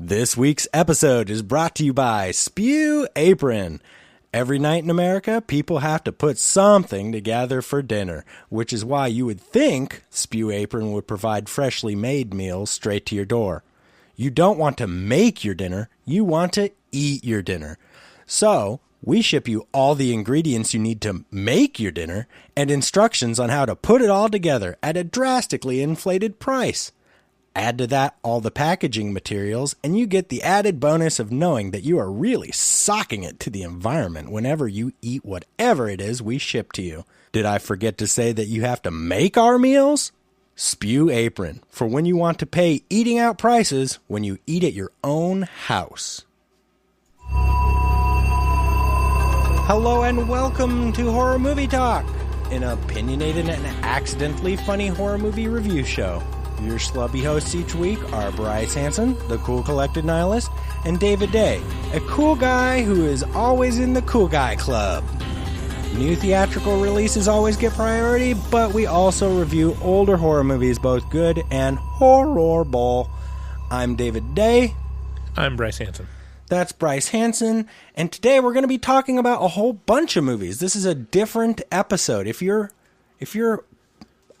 This week's episode is brought to you by Spew Apron. Every night in America, people have to put something together for dinner, which is why you would think Spew Apron would provide freshly made meals straight to your door. You don't want to make your dinner, you want to eat your dinner. So, we ship you all the ingredients you need to make your dinner and instructions on how to put it all together at a drastically inflated price. Add to that all the packaging materials, and you get the added bonus of knowing that you are really socking it to the environment whenever you eat whatever it is we ship to you. Did I forget to say that you have to make our meals? Spew Apron, for when you want to pay eating out prices when you eat at your own house. Hello and welcome to Horror Movie Talk, an opinionated and accidentally funny horror movie review show. Your schlubby hosts each week are Bryce Hanson, the cool collected nihilist, and David Day, a cool guy who is always in the cool guy club. New theatrical releases always get priority, but we also review older horror movies, both good and horrible. I'm David Day. I'm Bryce Hanson. That's Bryce Hanson, and today we're going to be talking about a whole bunch of movies. This is a different episode. If you're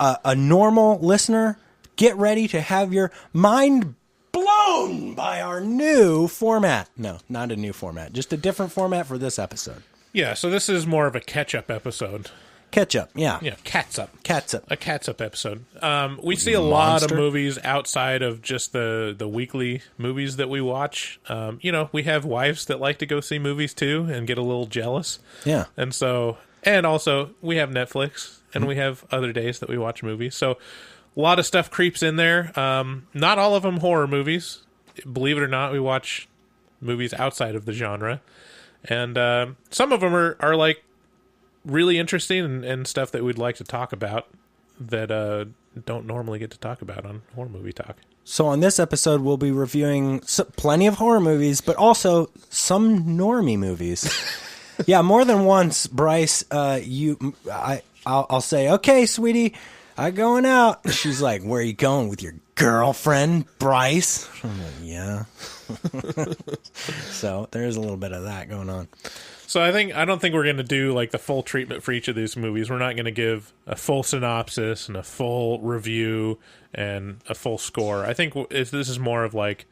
a normal listener, get ready to have your mind blown by our new format. No, not a new format. Just a different format for this episode. Yeah, so this is more of a catch-up episode. Catch-up, yeah. Yeah, catsup. A catsup episode. We see a lot of movies outside of just the weekly movies that we watch. We have wives that like to go see movies too and get a little jealous. Yeah. And also, we have Netflix, and we have other days that we watch movies. So a lot of stuff creeps in there. Not all of them horror movies. Believe it or not, we watch movies outside of the genre. And some of them are like really interesting and stuff that we'd like to talk about that don't normally get to talk about on Horror Movie Talk. So on this episode, we'll be reviewing plenty of horror movies, but also some normie movies. Yeah, more than once, Bryce, I'll say, okay, sweetie, I'm going out. She's like, where are you going, with your girlfriend, Bryce? I'm like, yeah. So there's a little bit of that going on. So I don't think we're going to do like the full treatment for each of these movies. We're not going to give a full synopsis and a full review and a full score. I think this is more of like,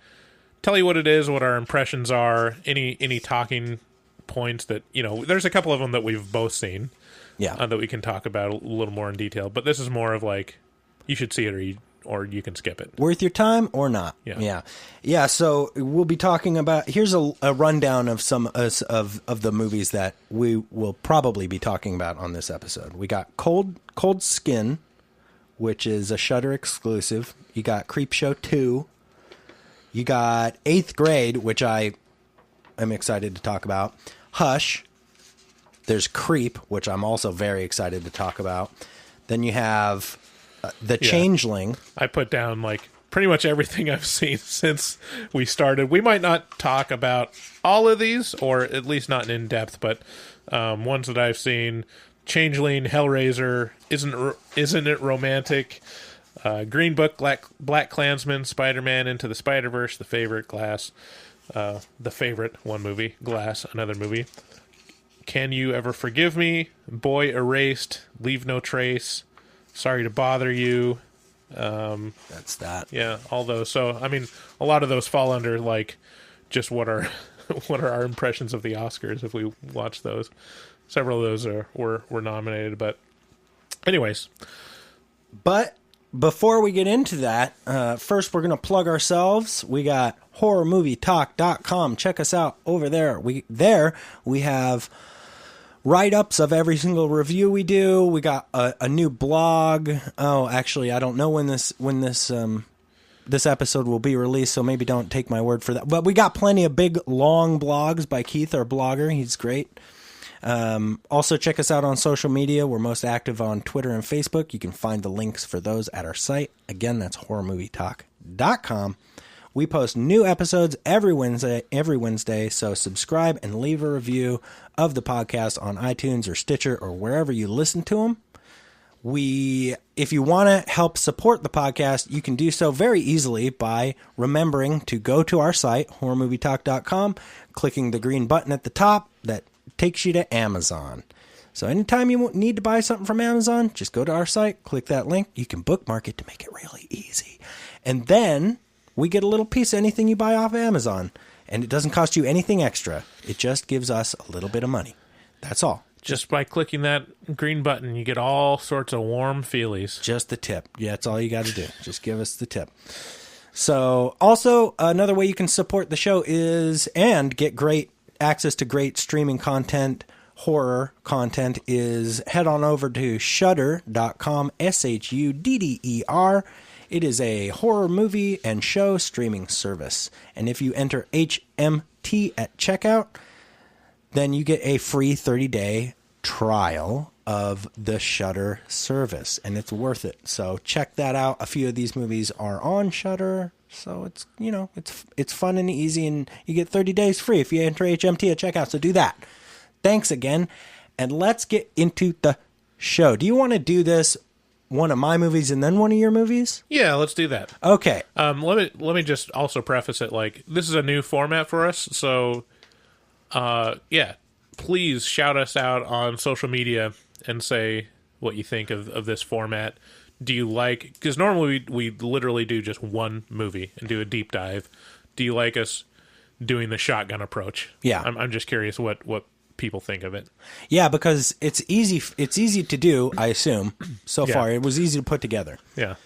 tell you what it is, what our impressions are, any talking points that, there's a couple of them that we've both seen. Yeah. That we can talk about a little more in detail. But this is more of like, you should see it or you can skip it. Worth your time or not. Yeah. So we'll be talking about, here's a rundown of some of the movies that we will probably be talking about on this episode. We got Cold Skin, which is a Shudder exclusive. You got Creepshow 2. You got 8th Grade, which I am excited to talk about. Hush. There's Creep, which I'm also very excited to talk about. Then you have The Changeling. I put down like pretty much everything I've seen since we started. We might not talk about all of these, or at least not in depth, but ones that I've seen: Changeling, Hellraiser, Isn't It Romantic, Green Book, Blackkklansman, Spiderman, Into the Spiderverse, The Favorite, Glass, The Favorite, one movie, Glass, another movie. Can You Ever Forgive Me? Boy Erased, Leave No Trace, Sorry to Bother You. That's that. Yeah, all those. So, I mean, a lot of those fall under, like, just what are our impressions of the Oscars if we watch those. Several of those were nominated, but anyways. But before we get into that, first we're going to plug ourselves. We got horrormovietalk.com. Check us out over there. We have write-ups of every single review we do. We got a new blog. Oh, actually, I don't know when this episode will be released, so maybe don't take my word for that. But we got plenty of big, long blogs by Keith, our blogger. He's great. Also, check us out on social media. We're most active on Twitter and Facebook. You can find the links for those at our site. Again, that's horrormovietalk.com. We post new episodes every Wednesday, so subscribe and leave a review of the podcast on iTunes or Stitcher or wherever you listen to them. If you want to help support the podcast, you can do so very easily by remembering to go to our site, horrormovietalk.com, clicking the green button at the top that takes you to Amazon. So anytime you need to buy something from Amazon, just go to our site, click that link. You can bookmark it to make it really easy. And then we get a little piece of anything you buy off of Amazon. And it doesn't cost you anything extra. It just gives us a little bit of money. That's all. Just by clicking that green button, you get all sorts of warm feelies. Just the tip. Yeah, that's all you got to do. Just give us the tip. So, also, another way you can support the show is, and get great access to great streaming content, horror content, is head on over to shudder.com, SHUDDER. It is a horror movie and show streaming service. And if you enter HMT at checkout, then you get a free 30-day trial of the Shudder service, and it's worth it. So check that out. A few of these movies are on Shudder, so it's, you know, it's fun and easy, and you get 30 days free if you enter HMT at checkout. So do that. Thanks again, and let's get into the show. Do you want to do this, one of my movies and then one of your movies? Yeah, let's do that. Okay. Let me just also preface it like this is a new format for us, so yeah, please shout us out on social media and say what you think of this format. Do you like, because normally we literally do just one movie and do a deep dive. Do you like us doing the shotgun approach? Yeah. I'm just curious what people think of it. Yeah, because it's easy to do, I assume. So far, it was easy to put together. Yeah.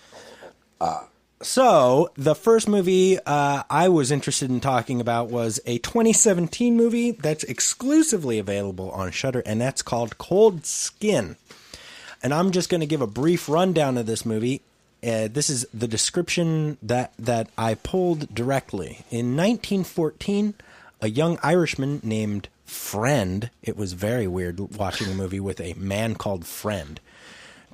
So, the first movie I was interested in talking about was a 2017 movie that's exclusively available on Shudder, and that's called Cold Skin. And I'm just going to give a brief rundown of this movie. This is the description that I pulled directly. In 1914, a young Irishman named Friend, it was very weird watching a movie with a man called Friend,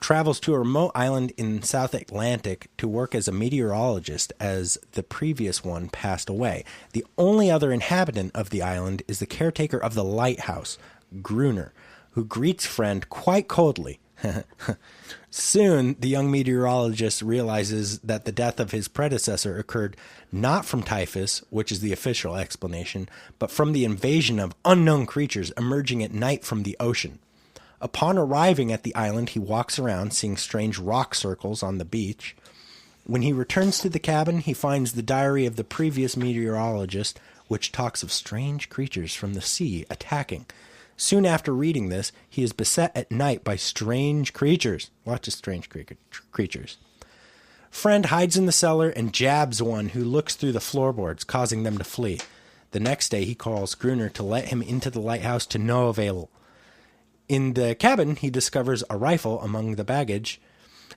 travels to a remote island in South Atlantic to work as a meteorologist as the previous one passed away. The only other inhabitant of the island is the caretaker of the lighthouse, Gruner, who greets Friend quite coldly. Soon, the young meteorologist realizes that the death of his predecessor occurred not from typhus, which is the official explanation, but from the invasion of unknown creatures emerging at night from the ocean. Upon arriving at the island, he walks around, seeing strange rock circles on the beach. When he returns to the cabin, he finds the diary of the previous meteorologist, which talks of strange creatures from the sea attacking. Soon after reading this, he is beset at night by strange creatures. Lots of strange creatures. Friend hides in the cellar and jabs one who looks through the floorboards, causing them to flee. The next day, he calls Gruner to let him into the lighthouse to no avail. In the cabin, he discovers a rifle among the baggage,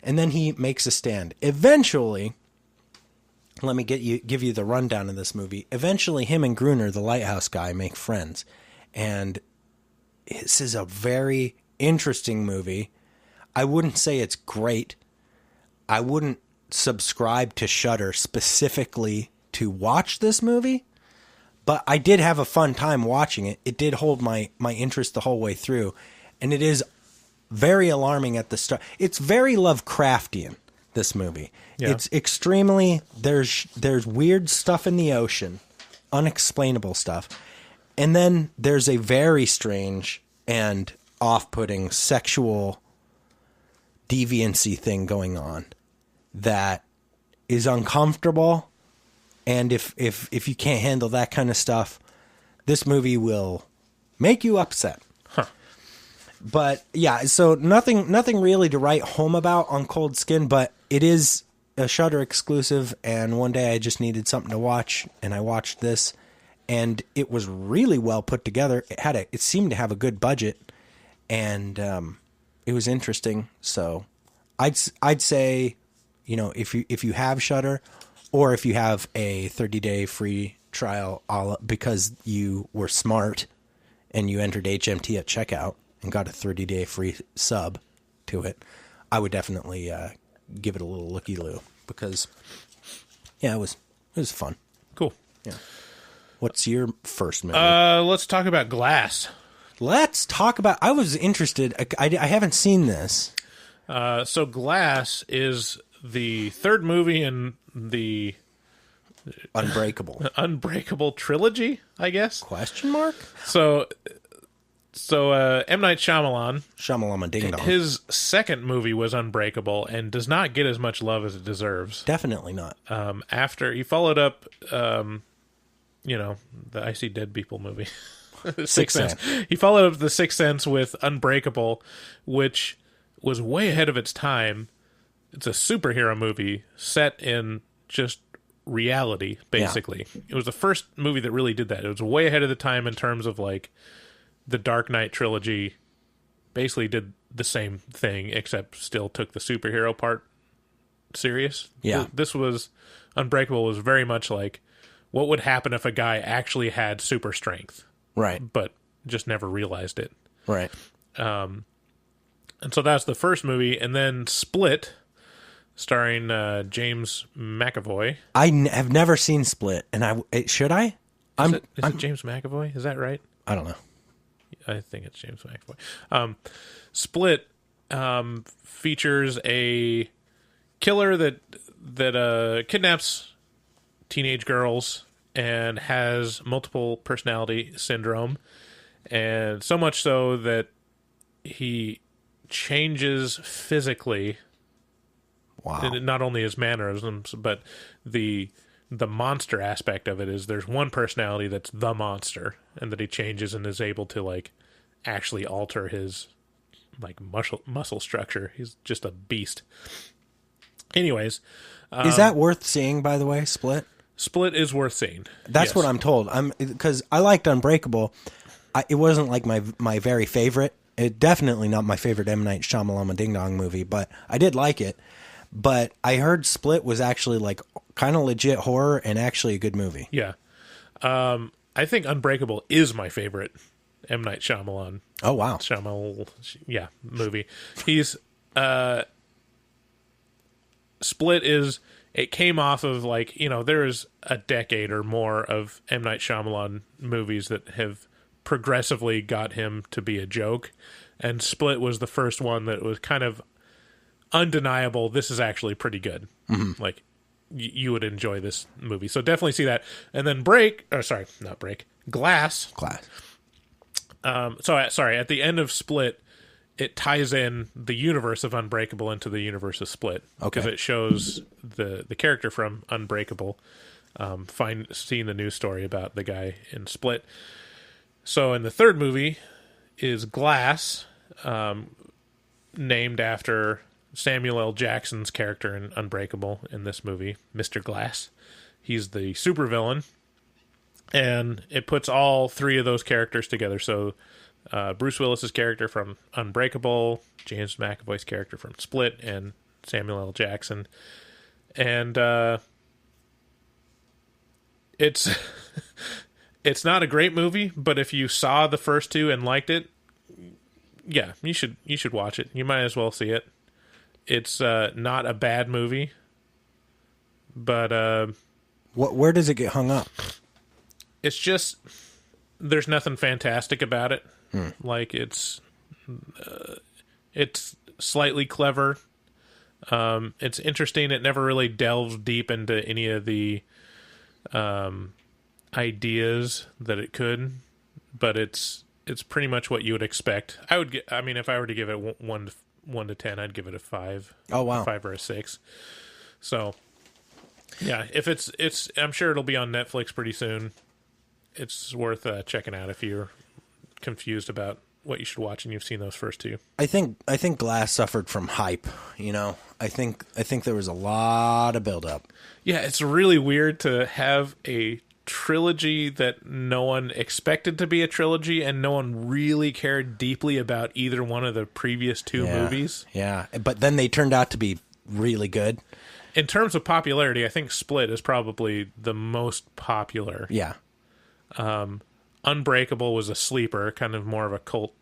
and then he makes a stand. Eventually, let me give you the rundown of this movie. Eventually, him and Gruner, the lighthouse guy, make friends. And this is a very interesting movie. I wouldn't say it's great. I wouldn't subscribe to Shudder specifically to watch this movie, but I did have a fun time watching it. It did hold my interest the whole way through. And it is very alarming at the start. It's very Lovecraftian, this movie. Yeah. It's extremely, there's weird stuff in the ocean, unexplainable stuff. And then there's a very strange and off-putting sexual deviancy thing going on that is uncomfortable. And if you can't handle that kind of stuff, this movie will make you upset. But yeah, so nothing really to write home about on Cold Skin, but it is a Shudder exclusive, and one day I just needed something to watch, and I watched this, and it was really well put together. It seemed to have a good budget, and it was interesting. So I'd say, you know, if you have Shudder, or if you have a 30-day free trial because you were smart and you entered HMT at checkout and got a 30-day free sub to it, I would definitely give it a little looky-loo, because, yeah, it was fun. Cool. Yeah. What's your first movie? Let's talk about Glass. I was interested. I haven't seen this. So Glass is the third movie in the Unbreakable trilogy, I guess. Question mark? So M. Night Shyamalan, Shamalama Ding Dong. his second movie was Unbreakable and does not get as much love as it deserves. Definitely not. After he followed up, the I See Dead People movie, Sixth Sense. He followed up The Sixth Sense with Unbreakable, which was way ahead of its time. It's a superhero movie set in just reality, basically. Yeah. It was the first movie that really did that. It was way ahead of the time in terms of like the Dark Knight trilogy basically did the same thing, except still took the superhero part serious. Yeah. This was Unbreakable was very much like what would happen if a guy actually had super strength. Right. But just never realized it. Right. And so that's the first movie. And then Split, starring James McAvoy. I have never seen Split, and should I? Is it James McAvoy? Is that right? I don't know. I think it's James McAvoy. Split features a killer that kidnaps teenage girls and has multiple personality syndrome, and so much so that he changes physically. Wow. And not only his mannerisms, but the monster aspect of it is there's one personality that's the monster, and that he changes and is able to like actually alter his like muscle structure. He's just a beast. Anyways, is that worth seeing? By the way, Split. Split is worth seeing. That's what I'm told. Because I liked Unbreakable. It wasn't like my very favorite. It definitely not my favorite M. Night Shyamalan Ding Dong movie, but I did like it. But I heard Split was actually like kind of legit horror and actually a good movie. Yeah. I think Unbreakable is my favorite M. Night Shyamalan. Oh, wow. Movie. He's, Split it came off of like, there's a decade or more of M. Night Shyamalan movies that have progressively got him to be a joke. And Split was the first one that was kind of undeniable. This is actually pretty good. Mm-hmm. Like you would enjoy this movie. So definitely see that. And then Glass. At the end of Split, it ties in the universe of Unbreakable into the universe of Split. Okay. Because it shows the character from Unbreakable seeing the news story about the guy in Split. So in the third movie is Glass, named after Samuel L. Jackson's character in Unbreakable in this movie, Mr. Glass. He's the supervillain, and it puts all three of those characters together. So Bruce Willis's character from Unbreakable, James McAvoy's character from Split, and Samuel L. Jackson. And it's it's not a great movie, but if you saw the first two and liked it, yeah, you should watch it. You might as well see it. It's not a bad movie, but where does it get hung up? It's just there's nothing fantastic about it. Like it's slightly clever. It's interesting. It never really delves deep into any of the ideas that it could, but it's pretty much what you would expect. If I were to give it 1 to 10, I'd give it a 5. Oh, wow. A 5 or a 6. So, yeah, if it's I'm sure it'll be on Netflix pretty soon. It's worth checking out if you're confused about what you should watch and you've seen those first two. I think Glass suffered from hype, I think there was a lot of buildup. Yeah, it's really weird to have a trilogy that no one expected to be a trilogy, and no one really cared deeply about either one of the previous two movies. Yeah, but then they turned out to be really good. In terms of popularity, I think Split is probably the most popular. Yeah. Unbreakable was a sleeper, kind of more of a cult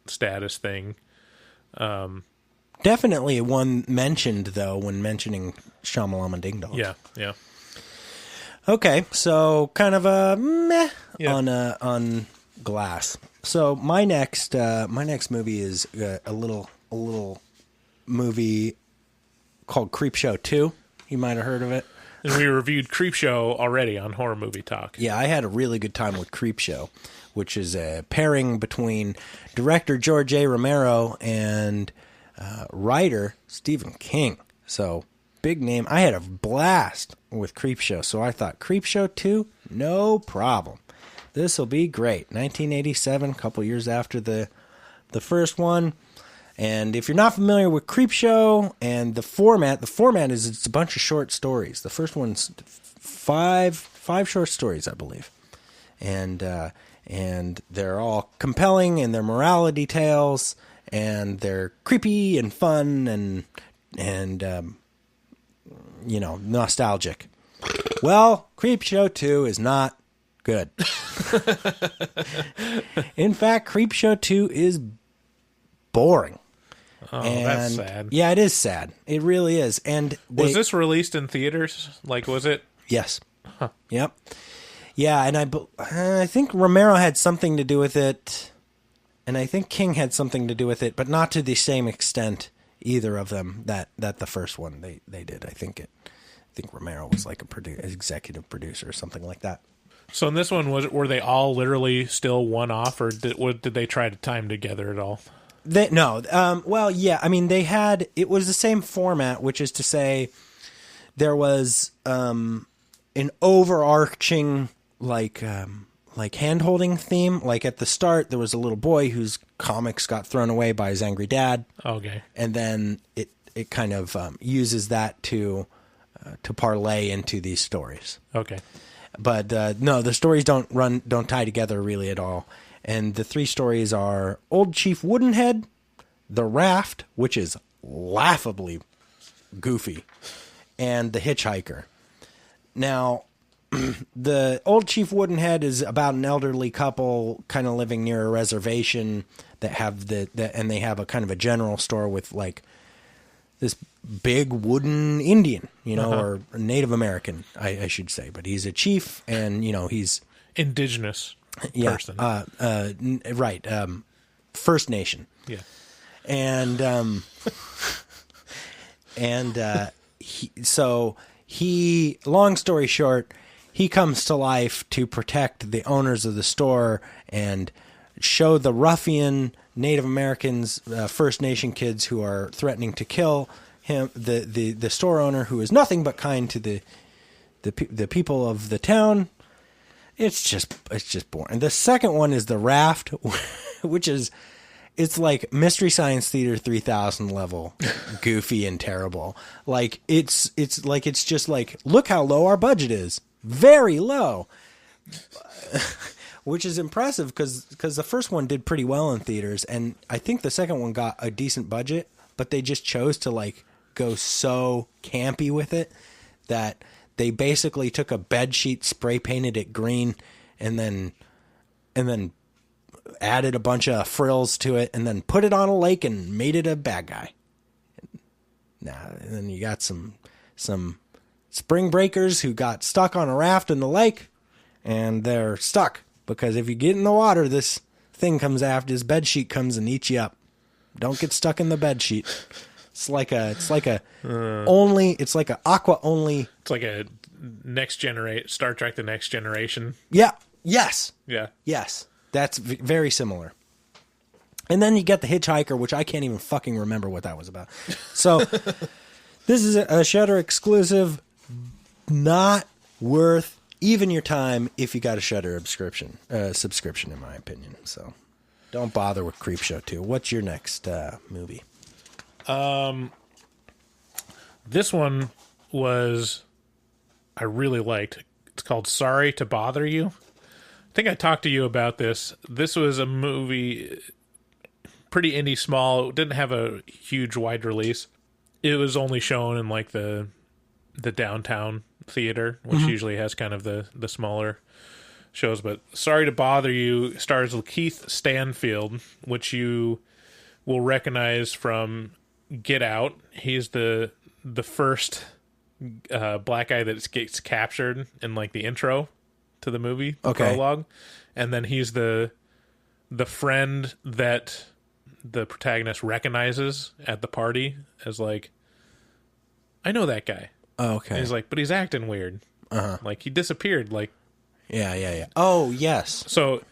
status thing. Definitely one mentioned, though, when mentioning Shamalama Ding Dong. Yeah. Okay, so kind of a meh on Glass. So my next movie is a little movie called Creepshow 2. You might have heard of it. And we reviewed Creepshow already on Horror Movie Talk. Yeah, I had a really good time with Creepshow, which is a pairing between director George A. Romero and writer Stephen King. So, big name. I had a blast with Creepshow, so I thought Creepshow 2, no problem. This will be great. 1987, a couple years after the first one. And if you're not familiar with Creepshow and the format is it's a bunch of short stories. The first one's five short stories, I believe. And they're all compelling, and they're morality tales, and they're creepy and fun and nostalgic. Well, Creepshow 2 is not good. In fact, Creepshow 2 is boring. Oh, that's sad. Yeah, it is sad. It really is. And was this released in theaters? Like, was it? Yes. Huh. Yep. Yeah, and I think Romero had something to do with it, and I think King had something to do with it, but not to the same extent, either of them, that the first one they did. I think Romero was like executive producer or something like that. So in this one, were they all literally still one-off, or did they try to time together at all? Well, yeah. I mean, it was the same format, which is to say, there was an overarching like hand-holding theme. Like at the start, there was a little boy whose comics got thrown away by his angry dad. Okay, and then it kind of uses that to parlay into these stories. Okay, but no, the stories don't tie together really at all. And the three stories are Old Chief Woodenhead, The Raft, which is laughably goofy, and The Hitchhiker. Now, the Old Chief Woodenhead is about an elderly couple kind of living near a reservation that have and they have a kind of a general store with like this big wooden Indian, or Native American, I should say. But he's a chief, and he's indigenous. Person. Right. First Nation. Yeah. And long story short, he comes to life to protect the owners of the store and show the ruffian Native Americans, First Nation kids who are threatening to kill him, the store owner, who is nothing but kind to the people of the town. It's just boring. The second one is The Raft, which it's like Mystery Science Theater 3000 level, goofy and terrible. Like it's just like, look how low our budget is, very low, which is impressive because the first one did pretty well in theaters, and I think the second one got a decent budget, but they just chose to like go so campy with it that they basically took a bed sheet, spray painted it green, and then added a bunch of frills to it, and then put it on a lake and made it a bad guy. And then you got some spring breakers who got stuck on a raft in the lake, and they're stuck because if you get in the water, this thing comes after, this bed sheet comes and eats you up. Don't get stuck in the bed sheet. It's like a aqua only. It's like a Star Trek: The Next Generation. Yeah. Yes. Yeah. Yes. That's very similar. And then you get The Hitchhiker, which I can't even fucking remember what that was about. So this is a Shudder exclusive, not worth even your time if you got a Shudder subscription, in my opinion. So don't bother with Creepshow 2. What's your next movie? This one I really liked. It's called Sorry to Bother You. I think I talked to you about this. This was a movie, pretty indie small. It didn't have a huge wide release. It was only shown in like the downtown theater, which usually has kind of the smaller shows. But Sorry to Bother You stars Keith Stanfield, which you will recognize from Get Out. He's the first black guy that gets captured in like the intro to the movie, the prologue, and then he's the friend that the protagonist recognizes at the party as like, I know that guy. Oh, okay. And he's like, but he's acting weird. Like he disappeared. Like, yeah. Oh, yes. So,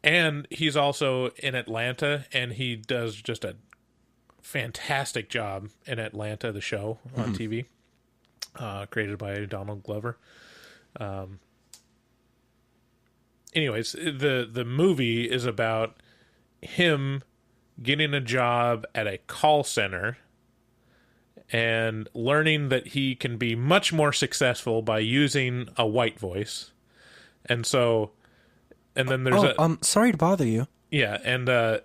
and he's also in Atlanta, and he does just a fantastic job in Atlanta, the show on TV, created by Donald Glover. Anyways, the movie is about him getting a job at a call center and learning that he can be much more successful by using a white voice. And so, and then there's sorry to bother you. Yeah, and the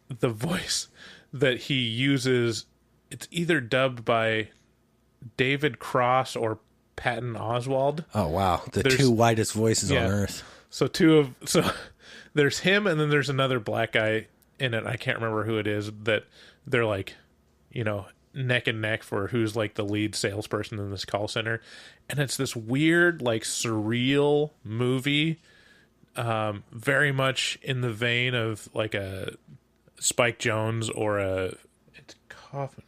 voice that he uses, it's either dubbed by David Cross or Patton Oswalt. Oh, wow. There's two whitest voices on Earth. So there's him, and then there's another black guy in it. I can't remember who it is, that they're like, you know, neck and neck for who's like the lead salesperson in this call center. And it's this weird, like, surreal movie, very much in the vein of like a Spike Jonze or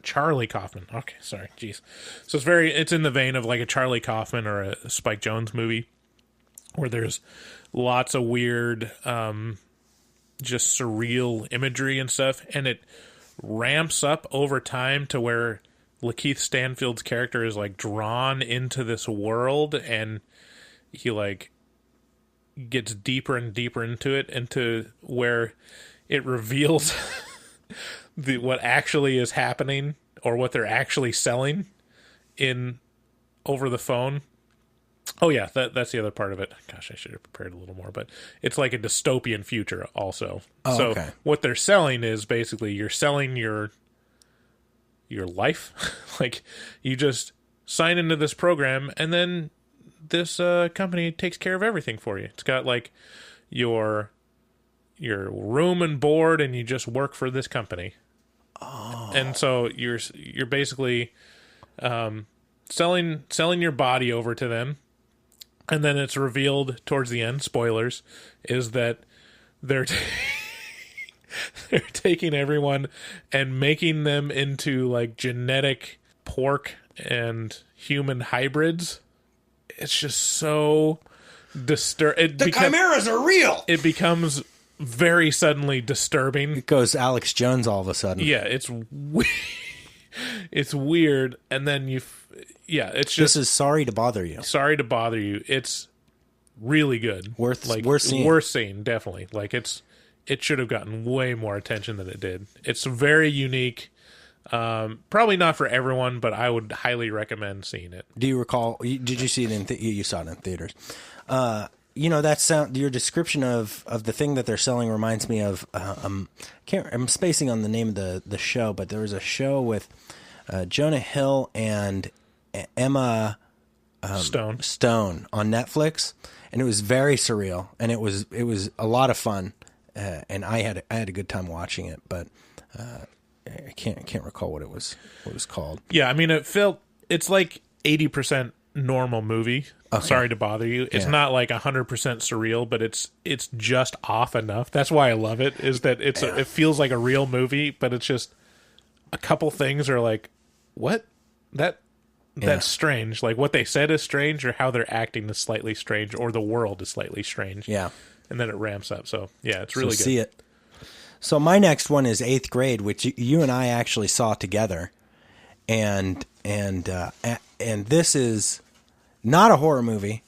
Charlie Kaufman. Okay, sorry, jeez. So it's in the vein of like a Charlie Kaufman or a Spike Jonze movie, where there's lots of weird, just surreal imagery and stuff, and it ramps up over time to where Lakeith Stanfield's character is like drawn into this world, and he like gets deeper and deeper into it, into where it reveals what actually is happening, or what they're actually selling in over the phone. Oh yeah, that's the other part of it. Gosh, I should have prepared a little more, but it's like a dystopian future also. Oh, so okay. What they're selling is basically you're selling your life. Like, you just sign into this program, and then this company takes care of everything for you. It's got like your room and board, and you just work for this company. Oh. And so you're basically selling your body over to them. And then it's revealed towards the end, spoilers, is that they're they're taking everyone and making them into like genetic pork and human hybrids. It's just so disturbing. The chimeras are real! It becomes very suddenly disturbing. It goes Alex Jones all of a sudden. Yeah, it's weird. And then it's just... This is Sorry to Bother You. Sorry to Bother You. It's really good. Worth seeing. Worth seeing, definitely. Like, it should have gotten way more attention than it did. It's very unique. Probably not for everyone, but I would highly recommend seeing it. Do you recall? Did you see it you saw it in theaters? Your description of the thing that they're selling reminds me of. I'm spacing on the name of the show, but there was a show with Jonah Hill and Emma Stone on Netflix, and it was very surreal, and it was a lot of fun, and I had a good time watching it, but I can't recall what it was called. Yeah, I mean, it's like 80% normal movie. Okay. Sorry to Bother You. It's not like 100% surreal, but it's just off enough. That's why I love it. Is that it feels like a real movie, but it's just a couple things are like, what? That's strange. Like, what they said is strange, or how they're acting is slightly strange, or the world is slightly strange. Yeah. And then it ramps up. So, yeah, it's really good. See it. So my next one is 8th Grade, which you and I actually saw together. And this is not a horror movie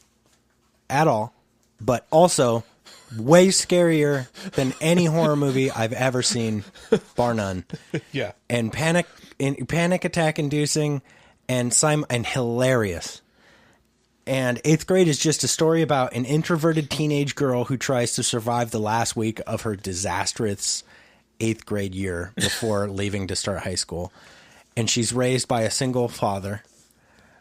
at all, but also way scarier than any horror movie I've ever seen, bar none. Yeah. And panic attack inducing and hilarious. And 8th Grade is just a story about an introverted teenage girl who tries to survive the last week of her disastrous 8th grade year before leaving to start high school. And she's raised by a single father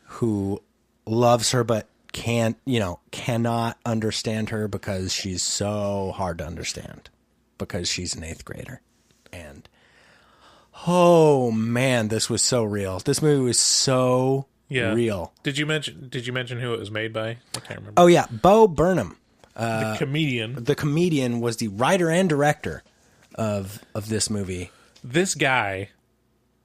who loves her but cannot understand her because she's so hard to understand because she's an 8th grader. And oh man, this was so real. This movie was so real. Did you mention who it was made by? I can't remember. Oh yeah, Bo Burnham. The comedian. The comedian was the writer and director of this movie. this guy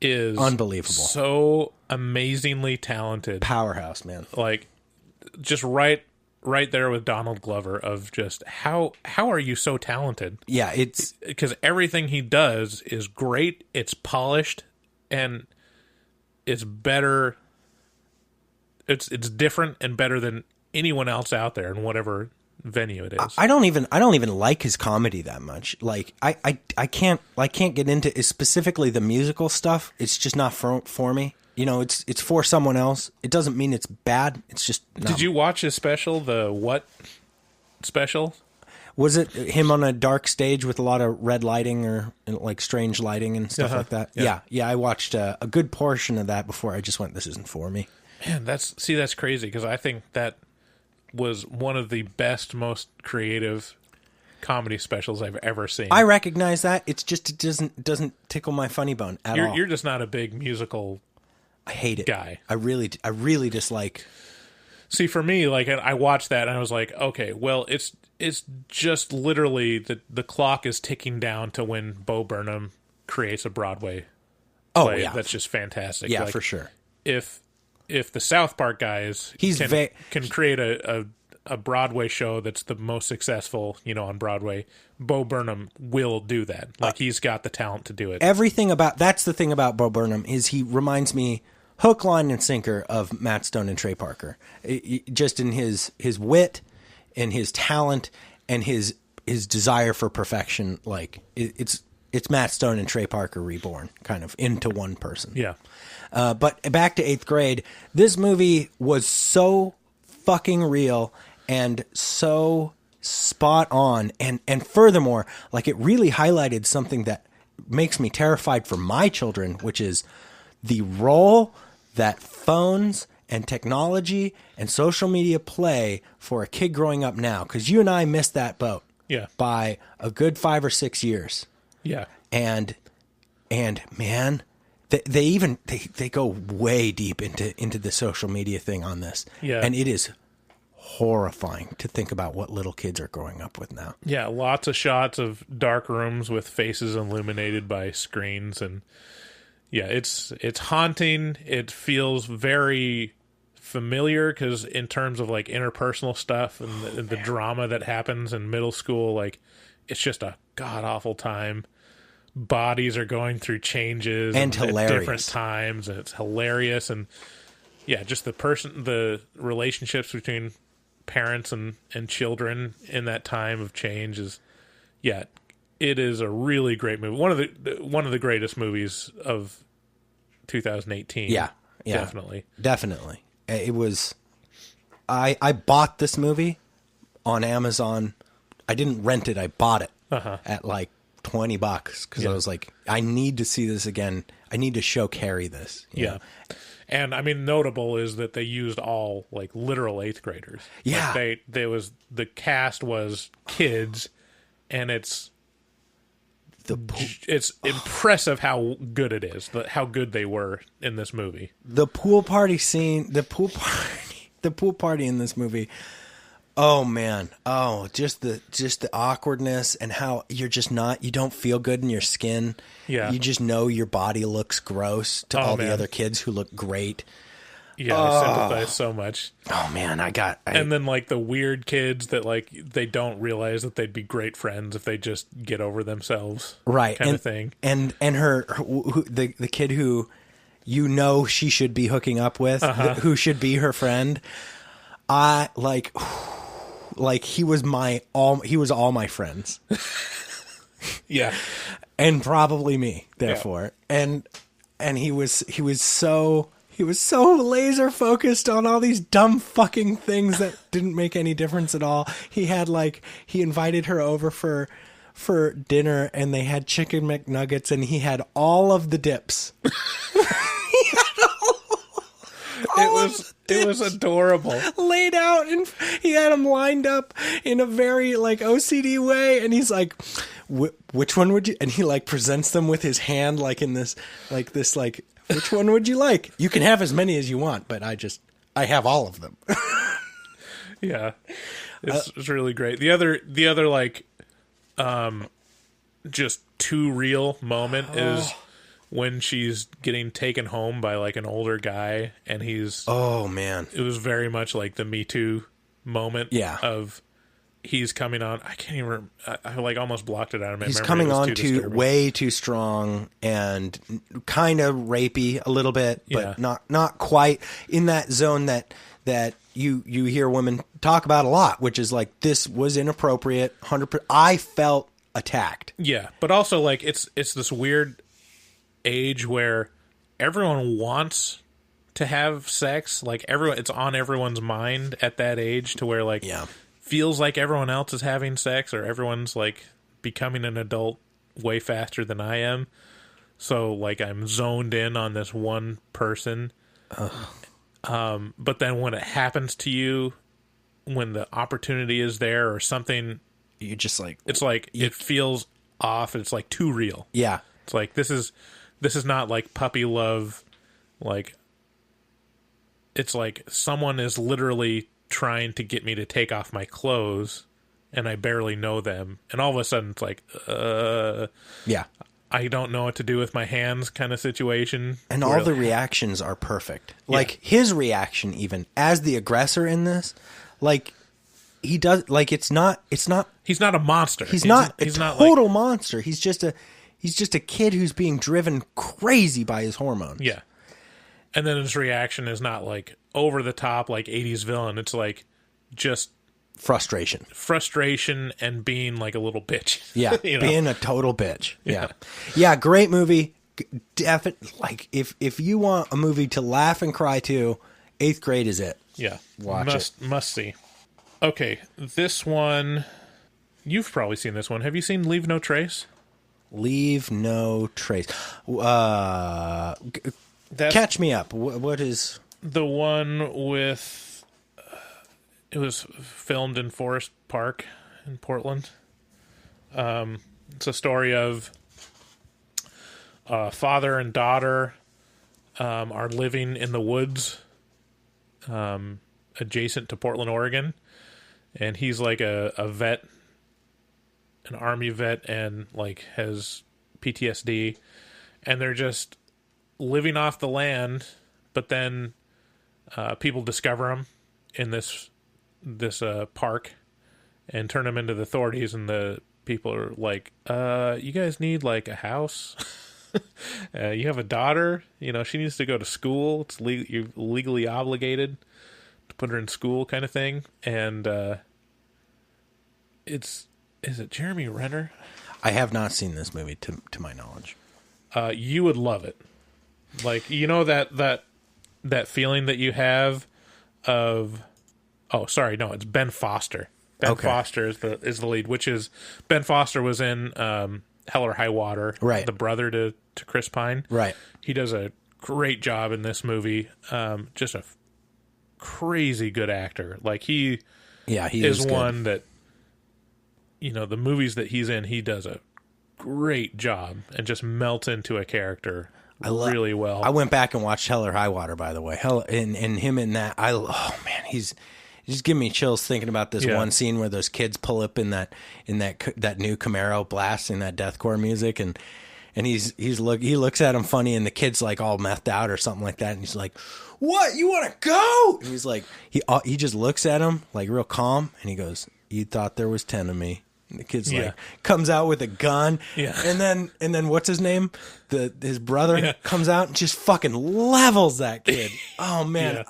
is unbelievable, so amazingly talented, powerhouse, man. Like, just right there with Donald Glover of just how are you so talented? Yeah, it's because everything he does is great. It's polished and it's better. It's different and better than anyone else out there in whatever venue it is. I don't even like his comedy that much. Like I can't get into it, specifically the musical stuff. It's just not for me. You know, it's for someone else. It doesn't mean it's bad. It's just no. Did you watch his special, the What special? Was it him on a dark stage with a lot of red lighting or like strange lighting and stuff like that? Yeah. I watched a good portion of that before I just went, this isn't for me. Man, that's crazy because I think that was one of the best, most creative comedy specials I've ever seen. I recognize that. It's just it doesn't tickle my funny bone at all. You're just not a big musical. I hate it. Guy. I really dislike. See, for me, like I watched that and I was like, okay, well, it's just literally the clock is ticking down to when Bo Burnham creates a Broadway play. That's just fantastic. Yeah, like, for sure. If the South Park guys can create a Broadway show that's the most successful, on Broadway, Bo Burnham will do that. Like, he's got the talent to do it. That's the thing about Bo Burnham is he reminds me hook, line, and sinker of Matt Stone and Trey Parker. Just in his wit and his talent and his desire for perfection. Like, it's Matt Stone and Trey Parker reborn, kind of into one person. Yeah. But back to 8th grade, this movie was so fucking real and so spot on. And furthermore, like, it really highlighted something that makes me terrified for my children, which is the role that phones and technology and social media play for a kid growing up now. Because you and I missed that boat by a good 5 or 6 years. Yeah. And man, they go way deep into the social media thing on this. Yeah. And it is horrifying to think about what little kids are growing up with now. Yeah, lots of shots of dark rooms with faces illuminated by screens, and it's haunting. It feels very familiar because in terms of like interpersonal stuff and the drama that happens in middle school, like, it's just a god awful time. Bodies are going through changes and hilarious at different times, and it's hilarious. And just the relationships between parents and children in that time of change is, it is a really great movie. One of the greatest movies of 2018. Yeah, definitely. It was. I bought this movie on Amazon. I didn't rent it. I bought it at like $20 because I was like, I need to see this again. I need to show Carrie this. You know? And I mean, notable is that they used all like literal 8th graders. Yeah, like the cast was kids, and it's impressive how good it is. How good they were in this movie. The pool party scene, the pool party in this movie. Oh man. Oh, just the awkwardness and how you don't feel good in your skin. Yeah. You just know your body looks gross to all the other kids who look great. Yeah, I sympathize so much. Oh man, and then like the weird kids that like they don't realize that they'd be great friends if they just get over themselves. Right. Kind of thing. And the kid who she should be hooking up with, who should be her friend. He was all my friends. Yeah. And probably me, therefore. Yeah. And he was so laser focused on all these dumb fucking things that didn't make any difference at all. He invited her over for dinner and they had chicken McNuggets and he had all of the dips. It was adorable. Laid out, and he had them lined up in a very like OCD way, and he's like, "Which one would you?" And he like presents them with his hand, like in this, "Which one would you like? You can have as many as you want, but I have all of them." Yeah, it's really great. The other like, just too real moment is when she's getting taken home by like an older guy, and he's man, it was very much like the Me Too moment. Of he's coming on. I can't even. I like almost blocked it out of my memory. He's coming on way too strong and kind of rapey a little bit, but not quite in that zone that you hear women talk about a lot, which is like, this was inappropriate. 100%. I felt attacked. Yeah, but also like it's this weird age where everyone wants to have sex. Like it's on everyone's mind at that age, to where like feels like everyone else is having sex, or everyone's like becoming an adult way faster than I am. So like I'm zoned in on this one person. But then when it happens to you, when the opportunity is there or something, you just like, it's like it feels off. It's like too real. Yeah. It's like this is not like puppy love. Like it's like someone is literally trying to get me to take off my clothes, and I barely know them, and all of a sudden it's like I don't know what to do with my hands kind of situation. And all the reactions are perfect. Like his reaction, even as the aggressor in this, like he does, like it's not he's not a monster. He's not a total monster. He's just a kid who's being driven crazy by his hormones. Yeah. And then his reaction is not like over the top like 80s villain. It's like just frustration and being like a little bitch. Yeah, being a total bitch. Yeah, great movie. Definitely, like if you want a movie to laugh and cry to, 8th Grade is it. Yeah, must see. Okay, this one, you've probably seen this one. Have you seen Leave No Trace? Leave No Trace. Catch me up. What is the one with? It was filmed in Forest Park in Portland. It's a story of father and daughter are living in the woods adjacent to Portland, Oregon, and he's like a vet, an army vet, and like has PTSD, and they're just living off the land, but then people discover him in this park and turn him into the authorities, and the people are like, you guys need like a house. You have a daughter, she needs to go to school. It's you're legally obligated to put her in school, kind of thing. And is it Jeremy Renner? I have not seen this movie to my knowledge. You would love it. Like, that feeling that you have of, it's Ben Foster. Ben Foster is the lead, which is, Ben Foster was in Hell or High Water, right? The brother to Chris Pine, right? He does a great job in this movie. Just a crazy good actor. Like he is one that, the movies that he's in, he does a great job and just melts into a character really well. I went back and watched Hell or High Water, by the way. And him in that, he's just giving me chills thinking about this one scene where those kids pull up in that new Camaro blasting that deathcore music, and he looks at him funny, and the kid's like all methed out or something like that, and he's like, "What? You want to go?" And he's like, he just looks at him like real calm, and he goes, "You thought there was 10 of me." And the kid's like, comes out with a gun, and then what's his name? His brother comes out and just fucking levels that kid. Oh man,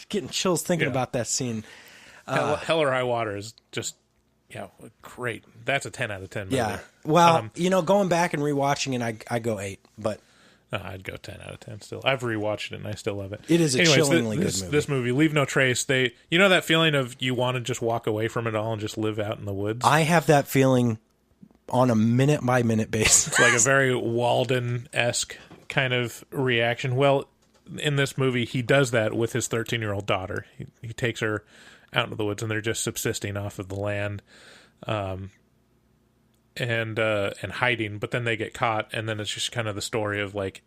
getting chills thinking about that scene. Hell or High Water is just great. That's a 10 out of 10 movie. Yeah. Well, going back and rewatching it, I go 8, but I'd go 10 out of 10 still. I've rewatched it and I still love it. It is chillingly good movie. This movie, Leave No Trace, that feeling of you want to just walk away from it all and just live out in the woods? I have that feeling on a minute-by-minute basis. It's like a very Walden-esque kind of reaction. Well, in this movie, he does that with his 13-year-old daughter. He takes her out into the woods and they're just subsisting off of the land. And hiding, but then they get caught, and then it's just kind of the story of like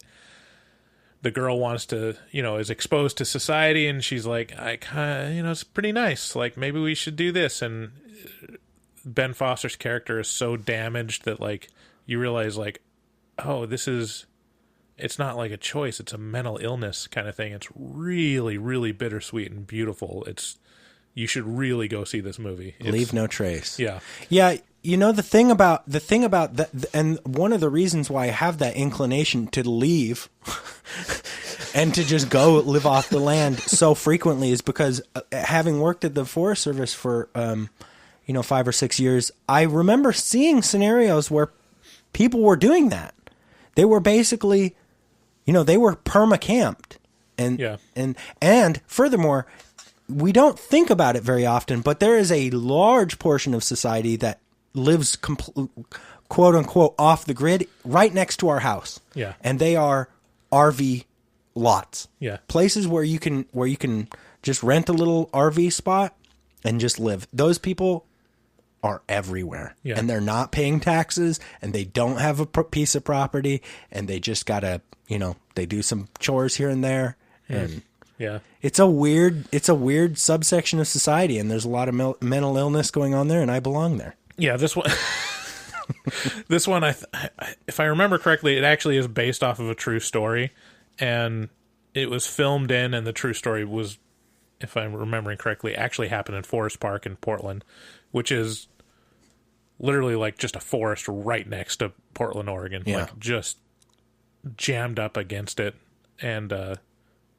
the girl wants to, is exposed to society, and she's like, I kind of, it's pretty nice, like maybe we should do this, and Ben Foster's character is so damaged that like you realize like, oh, it's not like a choice. It's a mental illness kind of thing. It's really, really bittersweet and beautiful. You should really go see this movie. Leave no trace. Yeah. Yeah. You know, the thing about that, and one of the reasons why I have that inclination to leave and to just go live off the land so frequently is because having worked at the Forest Service for, 5 or 6 years, I remember seeing scenarios where people were doing that. They were basically, they were perma-camped. And furthermore, we don't think about it very often, but there is a large portion of society that lives quote unquote off the grid right next to our house. Yeah. And they are RV lots. Yeah. Places where you can just rent a little RV spot and just live. Those people are everywhere. Yeah. And they're not paying taxes and they don't have a piece of property and they just got to, they do some chores here and there and yeah. It's a weird subsection of society and there's a lot of mental illness going on there and I belong there. Yeah, this one, if I remember correctly, it actually is based off of a true story, and it was filmed in, and the true story was, if I'm remembering correctly, actually happened in Forest Park in Portland, which is literally like just a forest right next to Portland, Oregon, like just jammed up against it, and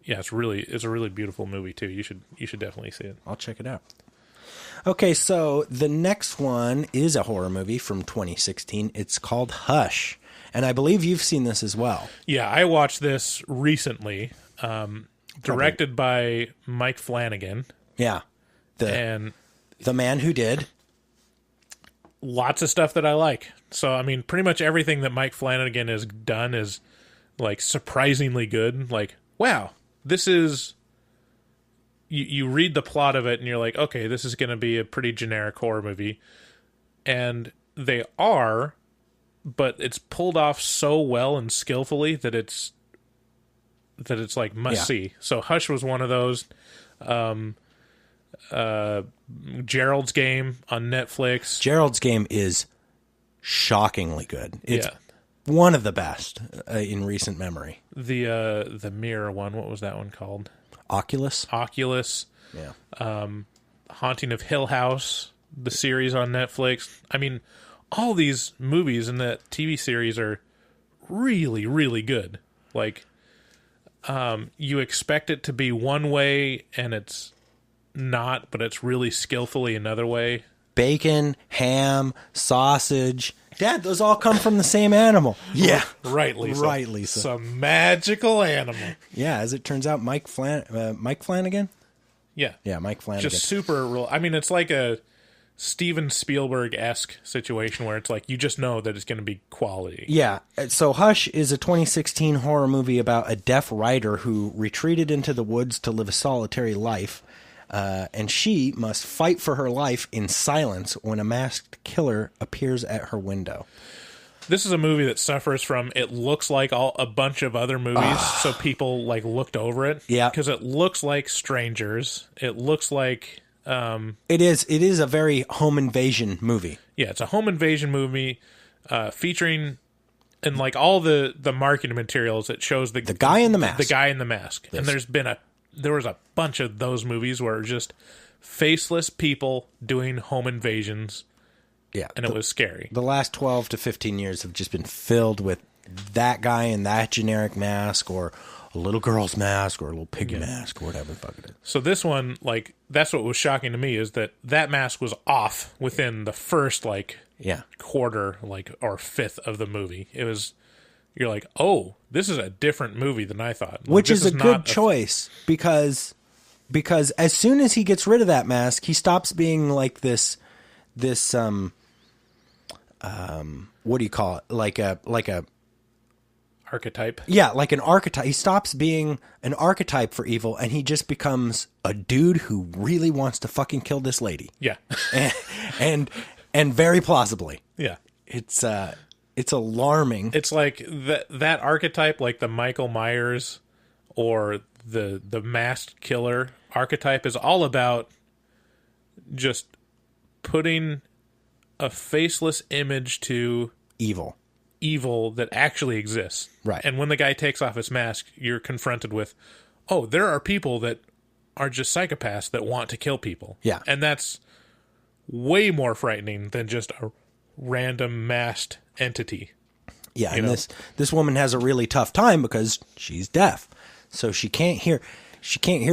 it's a really beautiful movie too. You should definitely see it. I'll check it out. Okay, so the next one is a horror movie from 2016. It's called Hush, and I believe you've seen this as well. Yeah, I watched this recently, directed by Mike Flanagan. Yeah, the man who did lots of stuff that I like. So, I mean, pretty much everything that Mike Flanagan has done is, like, surprisingly good. Like, wow, this is... You read the plot of it and you're like, okay, this is going to be a pretty generic horror movie. And they are, but it's pulled off so well and skillfully that it's like must see. So Hush was one of those. Gerald's Game on Netflix. Gerald's Game is shockingly good. It's one of the best in recent memory. The mirror one, what was that one called? Oculus. Yeah. Haunting of Hill House, the series on Netflix. I mean, all these movies and that TV series are really, really good. Like, you expect it to be one way and it's not, but it's really skillfully another way. Bacon, ham, sausage. Dad, those all come from the same animal. Yeah. Rightly so. Rightly so. Some magical animal. Yeah, as it turns out, Mike Flanagan? Yeah. Yeah, Mike Flanagan. Just super real. I mean, it's like a Steven Spielberg-esque situation where it's like, you just know that it's going to be quality. Yeah. So Hush is a 2016 horror movie about a deaf writer who retreated into the woods to live a solitary life. And she must fight for her life in silence when a masked killer appears at her window. This is a movie that suffers from, it looks like a bunch of other movies, so people like looked over it. Yeah. Because it looks like Strangers. It looks like... It is a very home invasion movie. Yeah, it's a home invasion movie featuring... And like all the marketing materials, it shows the guy in the mask. The guy in the mask. Yes. And there was a bunch of those movies where it was just faceless people doing home invasions. Yeah. And it was scary. The last 12 to 15 years have just been filled with that guy in that generic mask or a little girl's mask or a little piggy mask or whatever the fuck it is. So this one, like, that's what was shocking to me is that mask was off within the first, like, quarter, like, or fifth of the movie. It was... You're like, oh, this is a different movie than I thought. Like, which is a good choice because as soon as he gets rid of that mask, he stops being like this what do you call it? Like a archetype. Yeah, like an archetype. He stops being an archetype for evil and he just becomes a dude who really wants to fucking kill this lady. Yeah. and very plausibly. Yeah. It's alarming. It's like that archetype, like the Michael Myers or the masked killer archetype, is all about just putting a faceless image to evil. evil that actually exists. Right. And when the guy takes off his mask, you're confronted with, oh, there are people that are just psychopaths that want to kill people. Yeah. And that's way more frightening than just a random masked entity. Yeah, and this woman has a really tough time because she's deaf. So she can't hear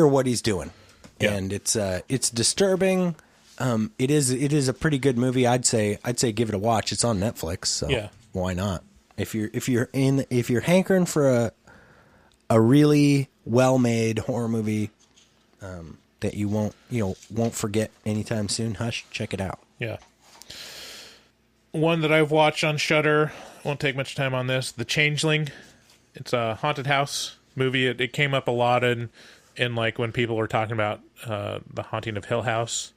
what he's doing. Yeah. And it's disturbing. It is a pretty good movie. I'd say give it a watch. It's on Netflix, so yeah. Why not? If you're hankering for a really well-made horror movie that you won't forget anytime soon, hush, check it out. Yeah. One that I've watched on Shudder, won't take much time on this, The Changeling. It's a haunted house movie. It came up a lot in like when people were talking about The Haunting of Hill House.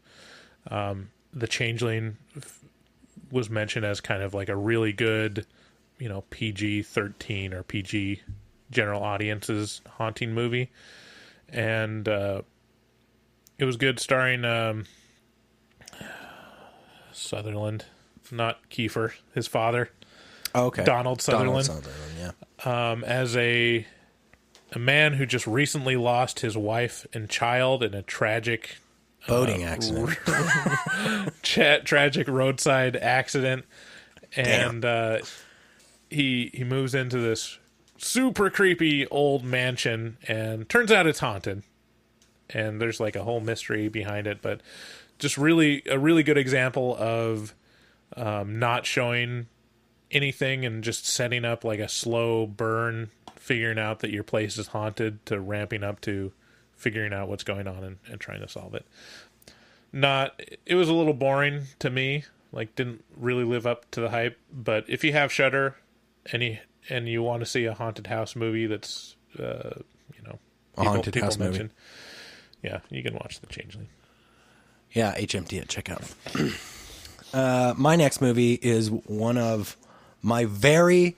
The Changeling was mentioned as kind of like a really good, PG-13 or PG general audiences haunting movie. And it was good, starring Sutherland, not Kiefer, his father. Oh, okay. Donald Sutherland. Yeah. As a man who just recently lost his wife and child in a tragic boating accident. Tragic roadside accident. And he moves into this super creepy old mansion, and turns out it's haunted. And there's like a whole mystery behind it, but just a really good example of not showing anything and just setting up like a slow burn, figuring out that your place is haunted, to ramping up to figuring out what's going on and trying to solve it. It was a little boring to me, like didn't really live up to the hype, but if you have Shudder and you want to see a haunted house movie that's a haunted house movie. Yeah, you can watch The Changeling. Yeah, HMT it, check out. My next movie is one of my very,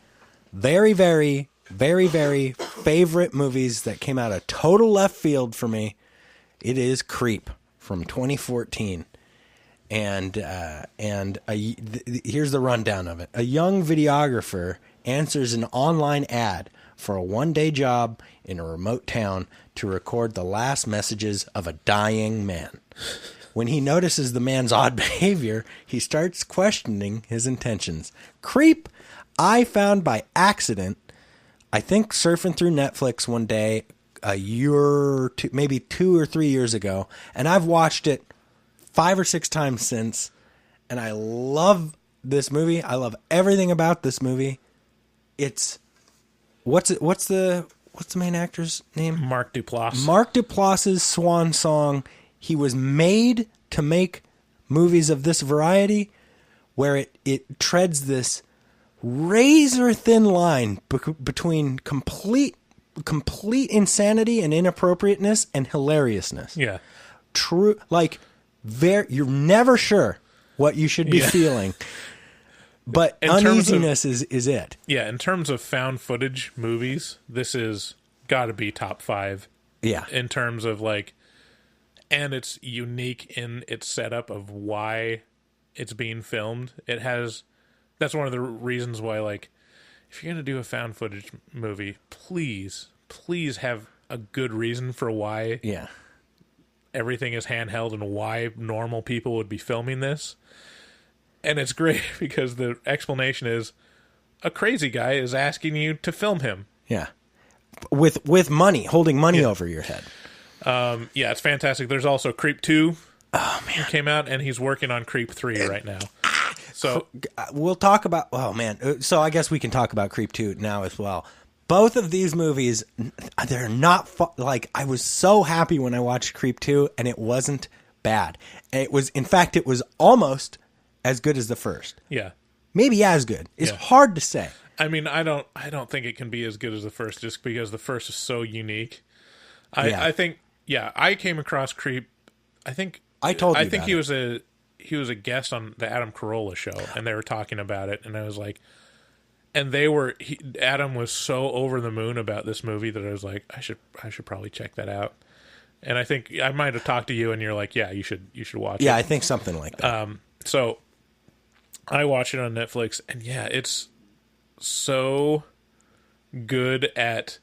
very, very, very, very favorite movies that came out of total left field for me. It is Creep from 2014. And here's the rundown of it. A young videographer answers an online ad for a one-day job in a remote town to record the last messages of a dying man. When he notices the man's odd behavior, he starts questioning his intentions. Creep, I found by accident, I think surfing through Netflix one day, a year or two, maybe 2 or 3 years ago, and I've watched it 5 or 6 times since, and I love this movie. I love everything about this movie. It's what's the main actor's name? Mark Duplass. Mark Duplass's swan song. He was made to make movies of this variety, where it treads this razor thin line between complete insanity and inappropriateness and hilariousness. Yeah. True, like you're never sure what you should be feeling. But uneasiness is it. Yeah, in terms of found footage movies, this is got to be top 5. Yeah. In terms of like, and it's unique in its setup of why it's being filmed. That's one of the reasons why, like, if you're going to do a found footage movie, please have a good reason for why everything is handheld and why normal people would be filming this. And it's great because the explanation is a crazy guy is asking you to film him. Yeah. With money, holding money over your head. Yeah, it's fantastic. There's also Creep 2. Oh, man. Came out, and he's working on Creep 3 right now. So we'll talk about... Oh, man. So I guess we can talk about Creep 2 now as well. Both of these movies, they're not... Like, I was so happy when I watched Creep 2, and it wasn't bad. It was... In fact, it was almost as good as the first. Yeah. Maybe as good. It's hard to say. I mean, I don't think it can be as good as the first just because the first is so unique. I think... Yeah, I came across Creep. I think he was a guest on the Adam Carolla show, and they were talking about it, and I was like, and Adam was so over the moon about this movie that I was like, I should probably check that out. And I think I might have talked to you, and you're like, yeah, you should watch it. Yeah, I think something like that. So I watched it on Netflix, and yeah, it's so good at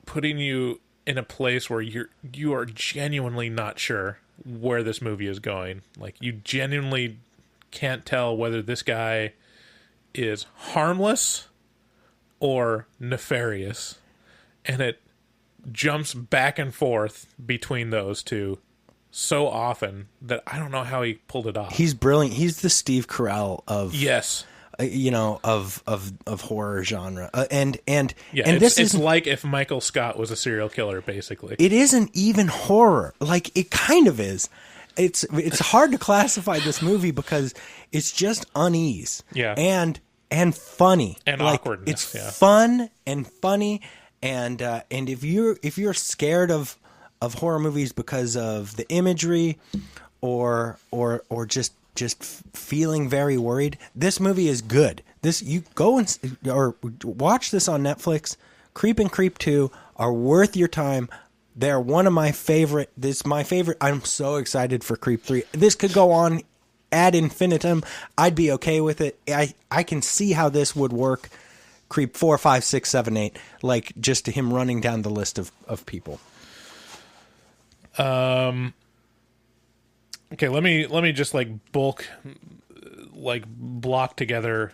putting you in a place where you are genuinely not sure where this movie is going. Like, you genuinely can't tell whether this guy is harmless or nefarious, and it jumps back and forth between those two so often that I don't know how he pulled it off. He's brilliant. He's the Steve Carell of of horror genre. It's like if Michael Scott was a serial killer, basically. It isn't even horror. Like, it kind of is. It's hard to classify this movie because it's just unease. Yeah. And funny. And like, awkwardness. It's fun and funny, and if you're scared of horror movies because of the imagery or just feeling very worried, this movie is good. You go or watch this on Netflix. Creep and Creep 2 are worth your time. They're one of my favorite. This is my favorite. I'm so excited for Creep 3. This could go on ad infinitum. I'd be okay with it. I can see how this would work. Creep 4, 5, 6, 7, 8. Like, just him running down the list of people. Okay, let me just block together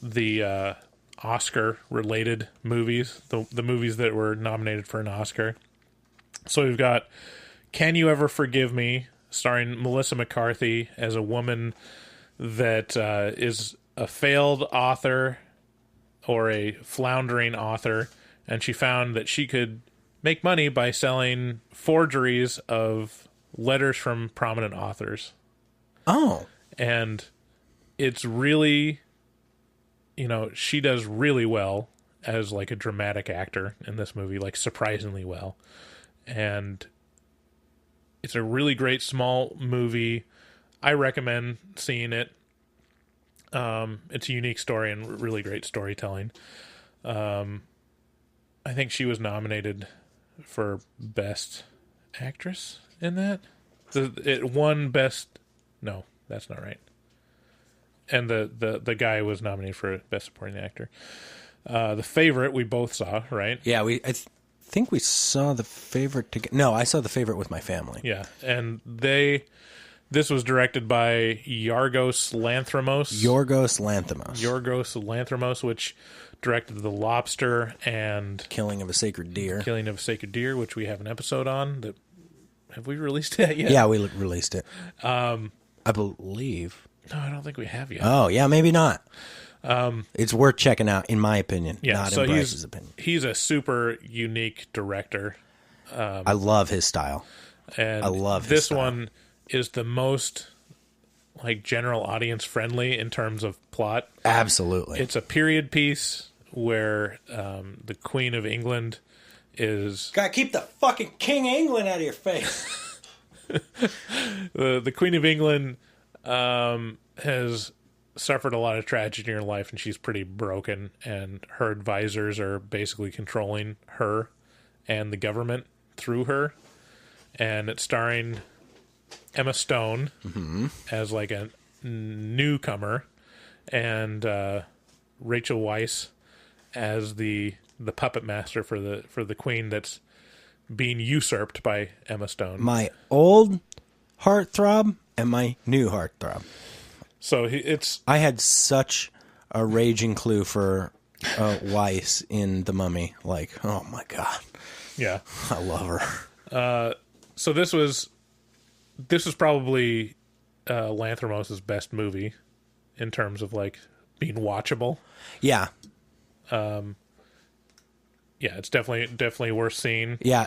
the Oscar related movies, the movies that were nominated for an Oscar. So we've got Can You Ever Forgive Me, starring Melissa McCarthy as a woman that is a failed author or a floundering author, and she found that she could make money by selling forgeries of letters from prominent authors. Oh. And it's really, she does really well as like a dramatic actor in this movie, like surprisingly well. And it's a really great small movie. I recommend seeing it. It's a unique story and really great storytelling. I think she was nominated for Best Actress in that. It won Best... No, that's not right. And the guy was nominated for Best Supporting Actor. The Favorite we both saw, right? Yeah, I think we saw The Favorite together. No, I saw The Favorite with my family. Yeah, and this was directed by Yorgos Lanthimos, which directed The Lobster and Killing of a Sacred Deer, which we have an episode on. Have we released it yet? Yeah, we released it. I believe. No, I don't think we have yet. Oh, yeah, maybe not. It's worth checking out, in my opinion. Yeah, not so in Bryce's opinion. He's a super unique director. I love his style. And I love this style. one is the most general audience friendly in terms of plot. Absolutely. It's a period piece where the Queen of England is... Gotta keep the fucking King of England out of your face. The Queen of England has suffered a lot of tragedy in her life, and she's pretty broken, and her advisors are basically controlling her and the government through her. And it's starring Emma Stone as like a newcomer, and Rachel Weisz as the puppet master for the queen that's being usurped by Emma Stone. My old heartthrob and my new heartthrob. So I had such a raging clue for Weisz in The Mummy. Like, oh my God. Yeah. I love her. So this was probably Lanthimos' best movie in terms of being watchable. Yeah. Yeah, it's definitely worth seeing. Yeah,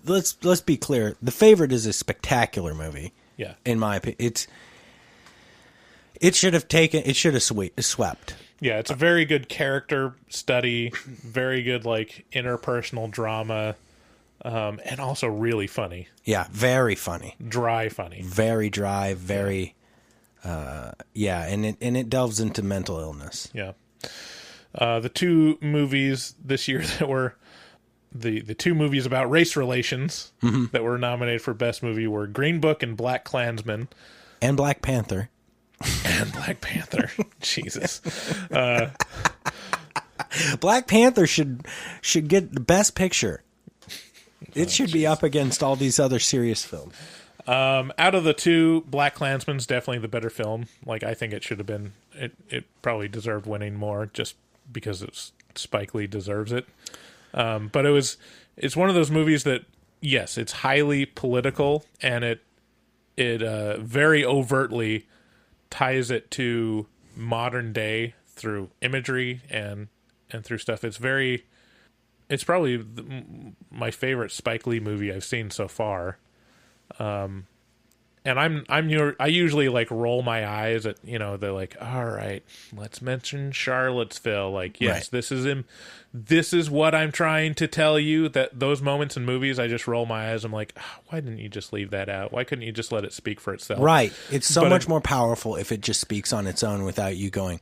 let's be clear. The Favorite is a spectacular movie. Yeah. In my opinion. It should have swept. Yeah, it's a very good character study, very good interpersonal drama, and also really funny. Yeah, very funny. Dry funny. Very dry, very and it delves into mental illness. Yeah. The two movies this year that were the two movies about race relations that were nominated for Best Movie were Green Book and BlackkKklansman. And Black Panther. And Black Panther. Jesus. Black Panther should get the best picture. It should be up against all these other serious films. Out of the two, Blackkklansman's definitely the better film. Like, I think it should have been. It probably deserved winning more just because Spike Lee deserves it. But it's one of those movies that, yes, it's highly political, and it very overtly ties it to modern day through imagery and through stuff. It's probably my favorite Spike Lee movie I've seen so far. And I usually like roll my eyes at, they're like, all right, let's mention Charlottesville. Like, yes, right. This is what I'm trying to tell you. That those moments in movies, I just roll my eyes. I'm like, why didn't you just leave that out? Why couldn't you just let it speak for itself? Right. It's so much more powerful if it just speaks on its own without you going,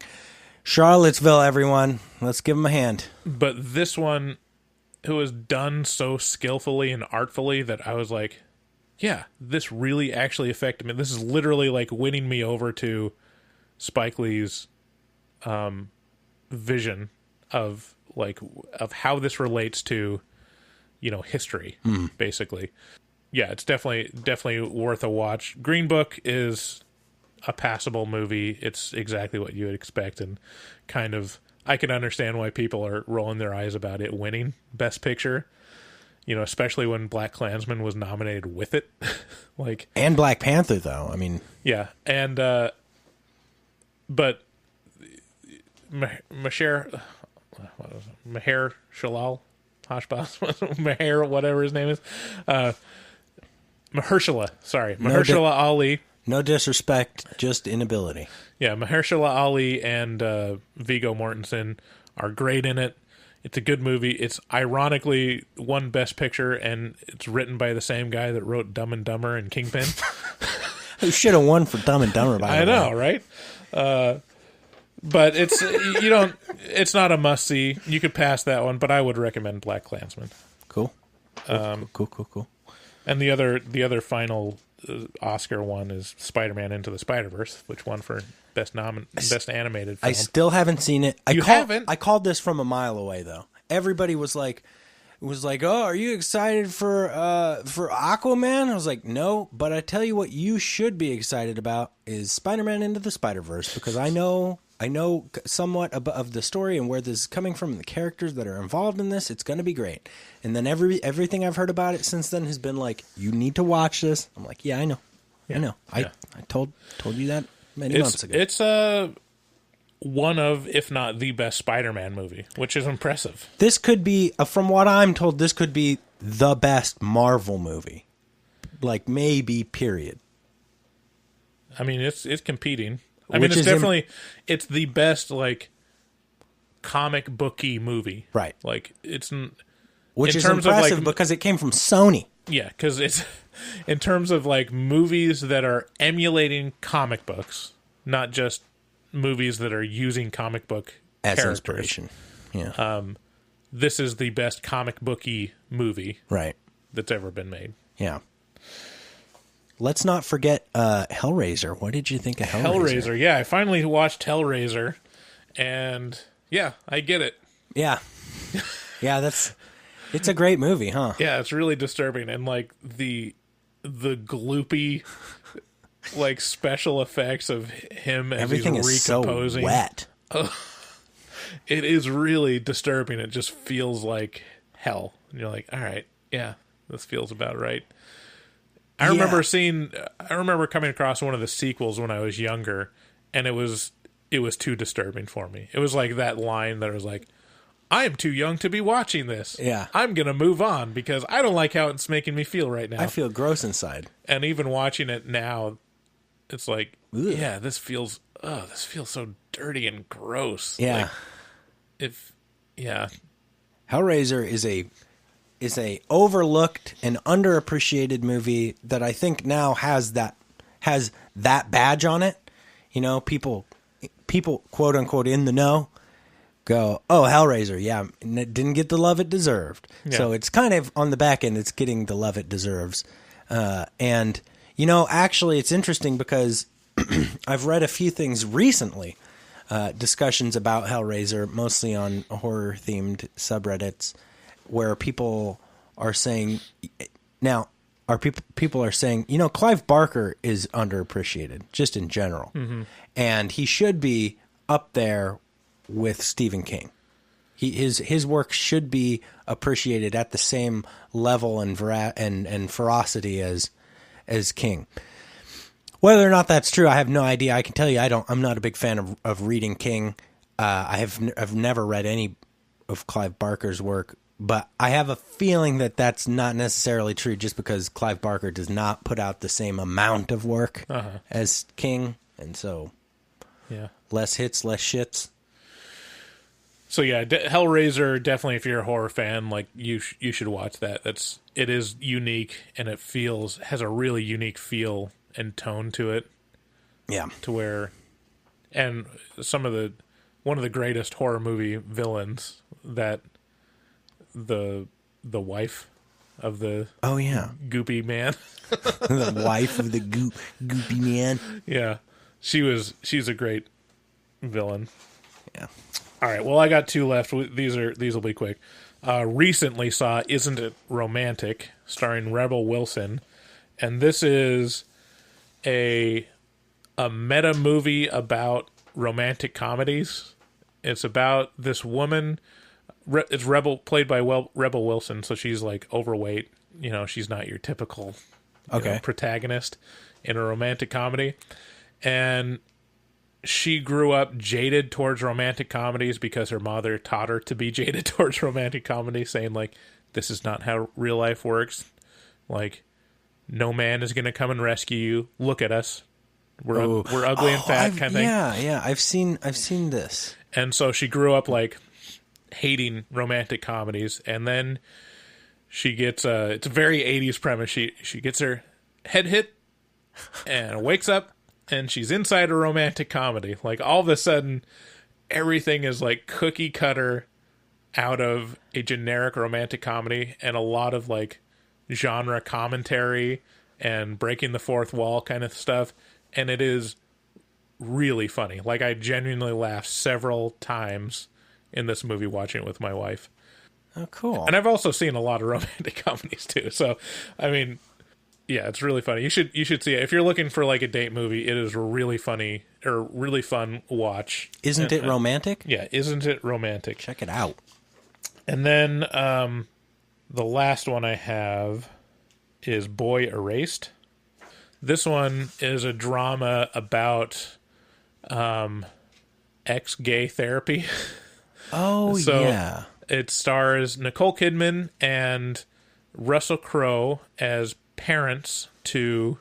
Charlottesville, everyone, let's give them a hand. But this one, it was done so skillfully and artfully that I was like, yeah, this really actually affected me. This is literally like winning me over to Spike Lee's vision of how this relates to, history, basically. Yeah, it's definitely worth a watch. Green Book is a passable movie. It's exactly what you would expect, and kind of, I can understand why people are rolling their eyes about it winning Best Picture. Especially when Blackkklansman was nominated with it. And Black Panther, though. I mean... Yeah, and... but... Maher Shalal? Hashbaz? Maher, whatever his name is. Mahershala, sorry. Mahershala Ali. No disrespect, just inability. Yeah, Mahershala Ali and Viggo Mortensen are great in it. It's a good movie. It's ironically won Best Picture, and it's written by the same guy that wrote Dumb and Dumber and Kingpin. Who should have won for Dumb and Dumber, by the way. I know, right? But it's it's not a must see. You could pass that one, but I would recommend Blackkklansman. Cool. Cool. And the other final Oscar one is Spiderman Into the Spiderverse, which won for best animated film. I still haven't seen it. Haven't? I called this from a mile away, though. Everybody was like, "Oh, are you excited for Aquaman?" I was like, "No," but I tell you what, you should be excited about is Spider-Man Into the Spider-Verse, because I know somewhat of the story and where this is coming from and the characters that are involved in this. It's going to be great. And then everything I've heard about it since then has been like, you need to watch this. I'm like, yeah, I know. Yeah. I know. Yeah. I told you that many months ago. It's one of, if not the best Spider-Man movie, which is impressive. This could be, from what I'm told, this could be the best Marvel movie. Like, maybe, period. I mean, it's competing. I mean, it's definitely it's the best comic booky movie, right? Like it's which is impressive because it came from Sony. Yeah, because it's in terms of movies that are emulating comic books, not just movies that are using comic book as characters. Inspiration. Yeah, this is the best comic booky movie, right, that's ever been made. Yeah. Let's not forget Hellraiser. What did you think of Hellraiser? Yeah, I finally watched Hellraiser, and yeah, I get it. Yeah. Yeah, it's a great movie, huh? Yeah, it's really disturbing, and the gloopy special effects of him as everything he's is recomposing. so wet. It is really disturbing. It just feels like hell. And you're like, all right, yeah, this feels about right. I remember coming across one of the sequels when I was younger, and it was too disturbing for me. It was like that line that was like, I am too young to be watching this. Yeah. I'm going to move on because I don't like how it's making me feel right now. I feel gross inside. And even watching it now, it's like, ugh. Yeah, this feels so dirty and gross. Yeah. Hellraiser is a overlooked and underappreciated movie that I think now has that badge on it. People quote unquote in the know go, oh, Hellraiser, yeah, it didn't get the love it deserved. Yeah. So it's kind of on the back end, it's getting the love it deserves. And actually it's interesting because I've read a few things recently, discussions about Hellraiser, mostly on horror-themed subreddits, where people are saying people are saying, Clive Barker is underappreciated just in general, and he should be up there with Stephen King. His work should be appreciated at the same level and ferocity as King. Whether or not that's true, I have no idea. I can tell you, I'm not a big fan of reading King. I've never read any of Clive Barker's work, but I have a feeling that that's not necessarily true, just because Clive Barker does not put out the same amount of work as King, and so less hits, less shits. So yeah, Hellraiser, definitely, if you're a horror fan, like you should watch that. It is unique, and it has a really unique feel and tone to it. Yeah. To where, and one of the greatest horror movie villains, that the wife of the goopy man. The wife of the goopy man. Yeah. She's a great villain. Yeah. All right, well, I got two left. These will be quick. Recently saw Isn't It Romantic, starring Rebel Wilson, and this is a meta movie about romantic comedies. It's about this woman. It's played by Rebel Wilson, so she's like overweight. She's not your typical protagonist in a romantic comedy, and she grew up jaded towards romantic comedies because her mother taught her to be jaded towards romantic comedies, saying, like, this is not how real life works. Like, no man is going to come and rescue you. Look at us. We're ugly and fat, kind of thing. Yeah. I've seen this. And so she grew up, like, hating romantic comedies. And then she gets it's a very 80s premise. She gets her head hit and wakes up, and she's inside a romantic comedy. Like, all of a sudden, everything is like cookie cutter out of a generic romantic comedy, and a lot of like genre commentary and breaking the fourth wall kind of stuff. And it is really funny. Like, I genuinely laughed several times in this movie watching it with my wife. Oh, cool. And I've also seen a lot of romantic comedies too. So, I mean, yeah, it's really funny. You should see it. If you're looking for like a date movie, it is really funny, or really fun watch. Isn't it romantic? Yeah, Isn't It Romantic? Check it out. And then the last one I have is Boy Erased. This one is a drama about ex-gay therapy. Oh, so yeah. It stars Nicole Kidman and Russell Crowe as parents to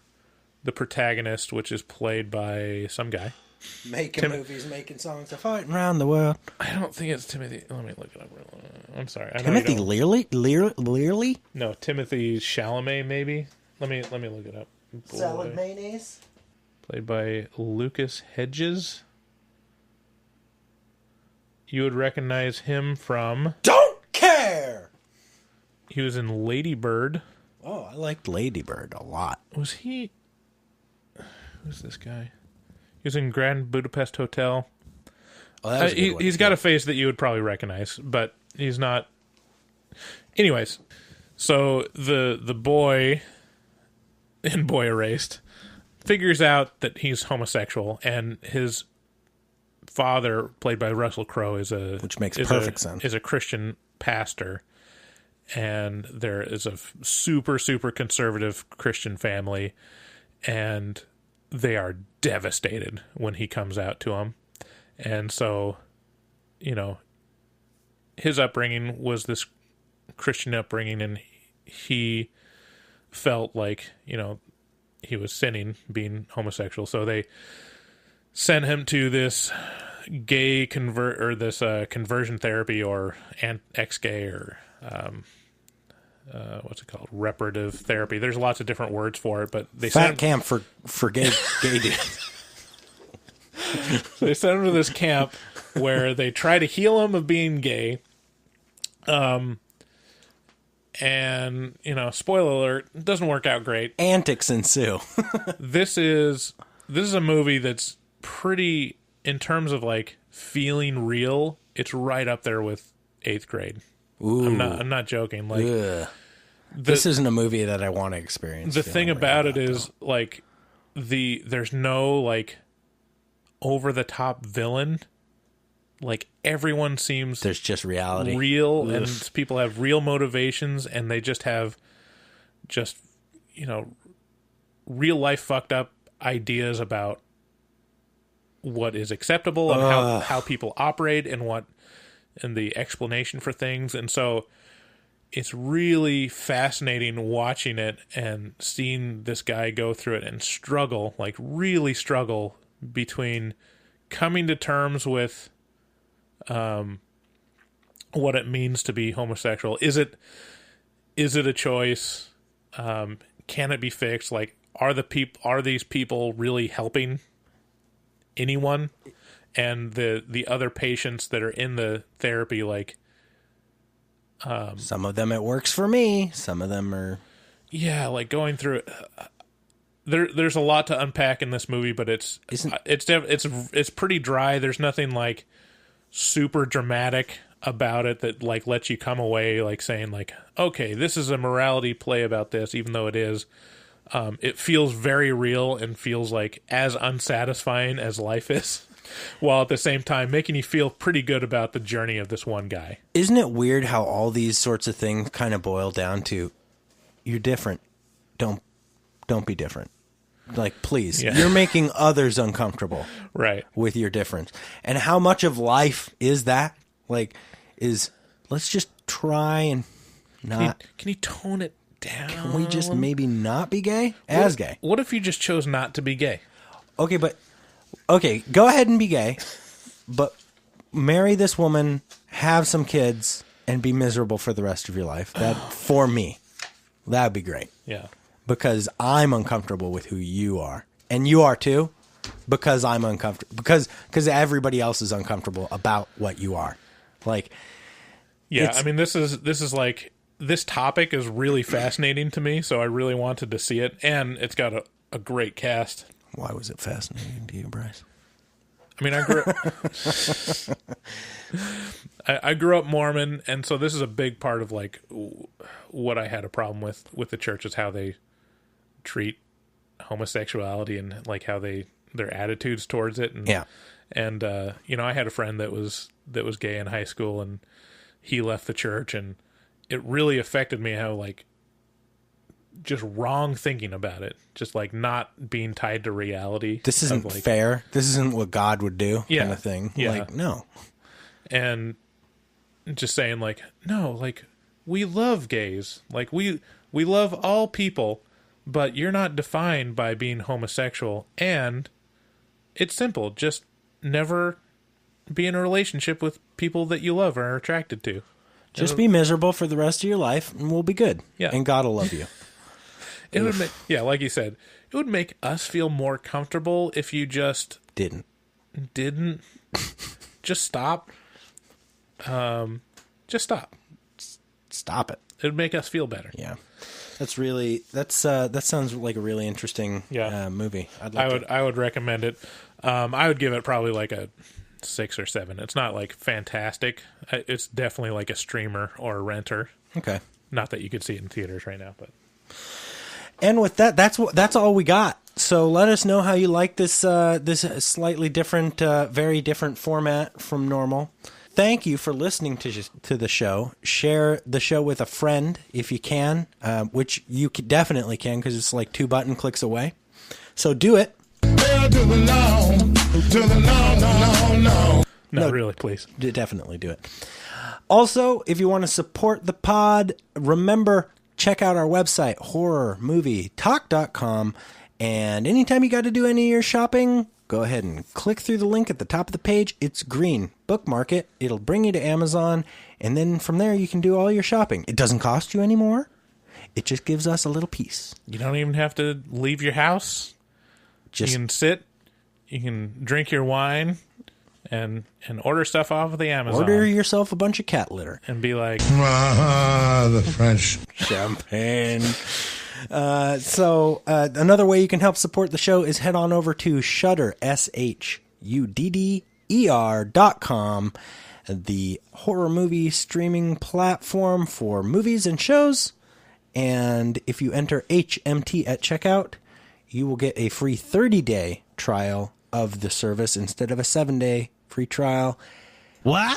the protagonist, which is played by some guy. Making movies, making songs, fighting around the world. I don't think it's Timothy. Let me look it up. I'm sorry. Timothy Leary? No, Timothy Chalamet, maybe. Let me look it up. Salad mayonnaise? Played by Lucas Hedges. You would recognize him from... Don't care! He was in Lady Bird. Oh, I liked Lady Bird a lot. Was he... Who's this guy? He was in Grand Budapest Hotel. Oh, that was a good one. He's got a face that you would probably recognize, but he's not... Anyways, so the boy in Boy Erased figures out that he's homosexual, and his father, played by Russell Crowe, which makes perfect sense, is a Christian pastor, and there is a super, super conservative Christian family, and they are devastated when he comes out to them. And so, his upbringing was this Christian upbringing, and he felt like, he was sinning being homosexual. So they sent him to this gay conversion therapy, or ex-gay, or what's it called? Reparative therapy. There's lots of different words for it, but they sent him camp for gay dudes. They sent him to this camp where they try to heal him of being gay. And, spoiler alert, it doesn't work out great. Antics ensue. This is this is a movie that's pretty, in terms of like feeling real, it's right up there with 8th Grade. Ooh. I'm not joking. Like, this isn't a movie that I want to experience. The thing about it is, like, there's no like over the top villain. Like, everyone seems there's just reality, real, and people have real motivations, and they just have real life fucked up ideas about what is acceptable and how people operate and the explanation for things. And so it's really fascinating watching it and seeing this guy go through it and struggle, like really struggle between coming to terms with what it means to be homosexual. Is it a choice? Can it be fixed? Like, are these people really helping anyone? And the other patients that are in the therapy, like, some of them it works for me. Some of them are, like going through it. There's a lot to unpack in this movie, but it's pretty dry. There's nothing like super dramatic about it that like lets you come away like saying like, okay, this is a morality play about this, even though it is. It feels very real and feels like as unsatisfying as life is, while at the same time making you feel pretty good about the journey of this one guy. Isn't it weird how all these sorts of things kind of boil down to, you're different. Don't be different. Like, please, you're making others uncomfortable, right, with your difference. And how much of life is that? Like, let's just try and not. Can you tone it down? Can we just maybe not be gay? Gay. What if you just chose not to be gay? Okay, go ahead and be gay, but marry this woman, have some kids, and be miserable for the rest of your life. For me, that'd be great. Yeah. Because I'm uncomfortable with who you are. And you are too, because I'm uncomfortable. Because everybody else is uncomfortable about what you are. Like, yeah, I mean, this is like, this topic is really fascinating to me, so I really wanted to see it, and it's got a great cast. Why was it fascinating to you, Bryce? I mean, I grew up Mormon, and so this is a big part of like what I had a problem with the church, is how they treat homosexuality and like how their attitudes towards it. And, and I had a friend that was gay in high school, and he left the church, and it really affected me how like just wrong thinking about it, just like not being tied to reality. This isn't like, fair. This isn't what God would do, kind of thing. Yeah. Like, no. And just saying like, no, like, we love gays. Like, we love all people, but you're not defined by being homosexual. And it's simple. Just never be in a relationship with people that you love or are attracted to. Just be miserable for the rest of your life, and we'll be good. Yeah. And God will love you. It would make, like you said, it would make us feel more comfortable if you just didn't just stop. Just stop. Stop it. It would make us feel better. Yeah. That sounds like a really interesting movie. I would recommend it. I would give it probably like a 6 or 7. It's not like fantastic. It's definitely like a streamer or a renter. Okay. Not that you could see it in theaters right now, but. And with that, that's all we got. So let us know how you like this slightly different, very different format from normal. Thank you for listening to the show. Share the show with a friend if you can, which you definitely can, because it's like 2 button clicks away. So do it. No, really, please. Definitely do it. Also, if you want to support the pod, remember, check out our website, horrormovietalk.com. And anytime you got to do any of your shopping, go ahead and click through the link at the top of the page. It's green. Bookmark it. It'll bring you to Amazon. And then from there, you can do all your shopping. It doesn't cost you any more. It just gives us a little piece. You don't even have to leave your house. You can sit. You can drink your wine. And order stuff off of the Amazon. Order yourself a bunch of cat litter. And be like, the French. Champagne. So another way you can help support the show is head on over to Shudder, SHUDDER.com, the horror movie streaming platform for movies and shows. And if you enter HMT at checkout, you will get a free 30-day trial of the service instead of a 7-day free trial. What?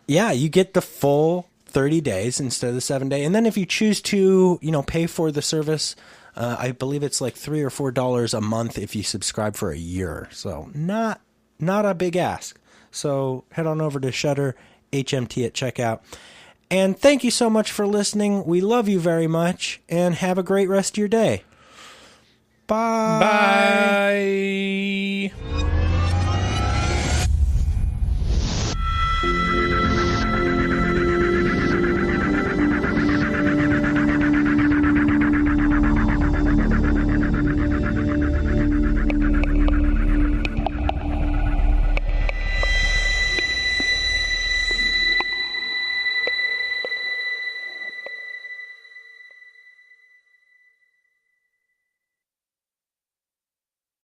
Yeah, you get the full 30 days instead of the 7-day. And then if you choose to, pay for the service, I believe it's like $3 or $4 a month if you subscribe for a year. So not a big ask. So head on over to Shudder, HMT at checkout. And thank you so much for listening. We love you very much, and have a great rest of your day. Bye. Bye.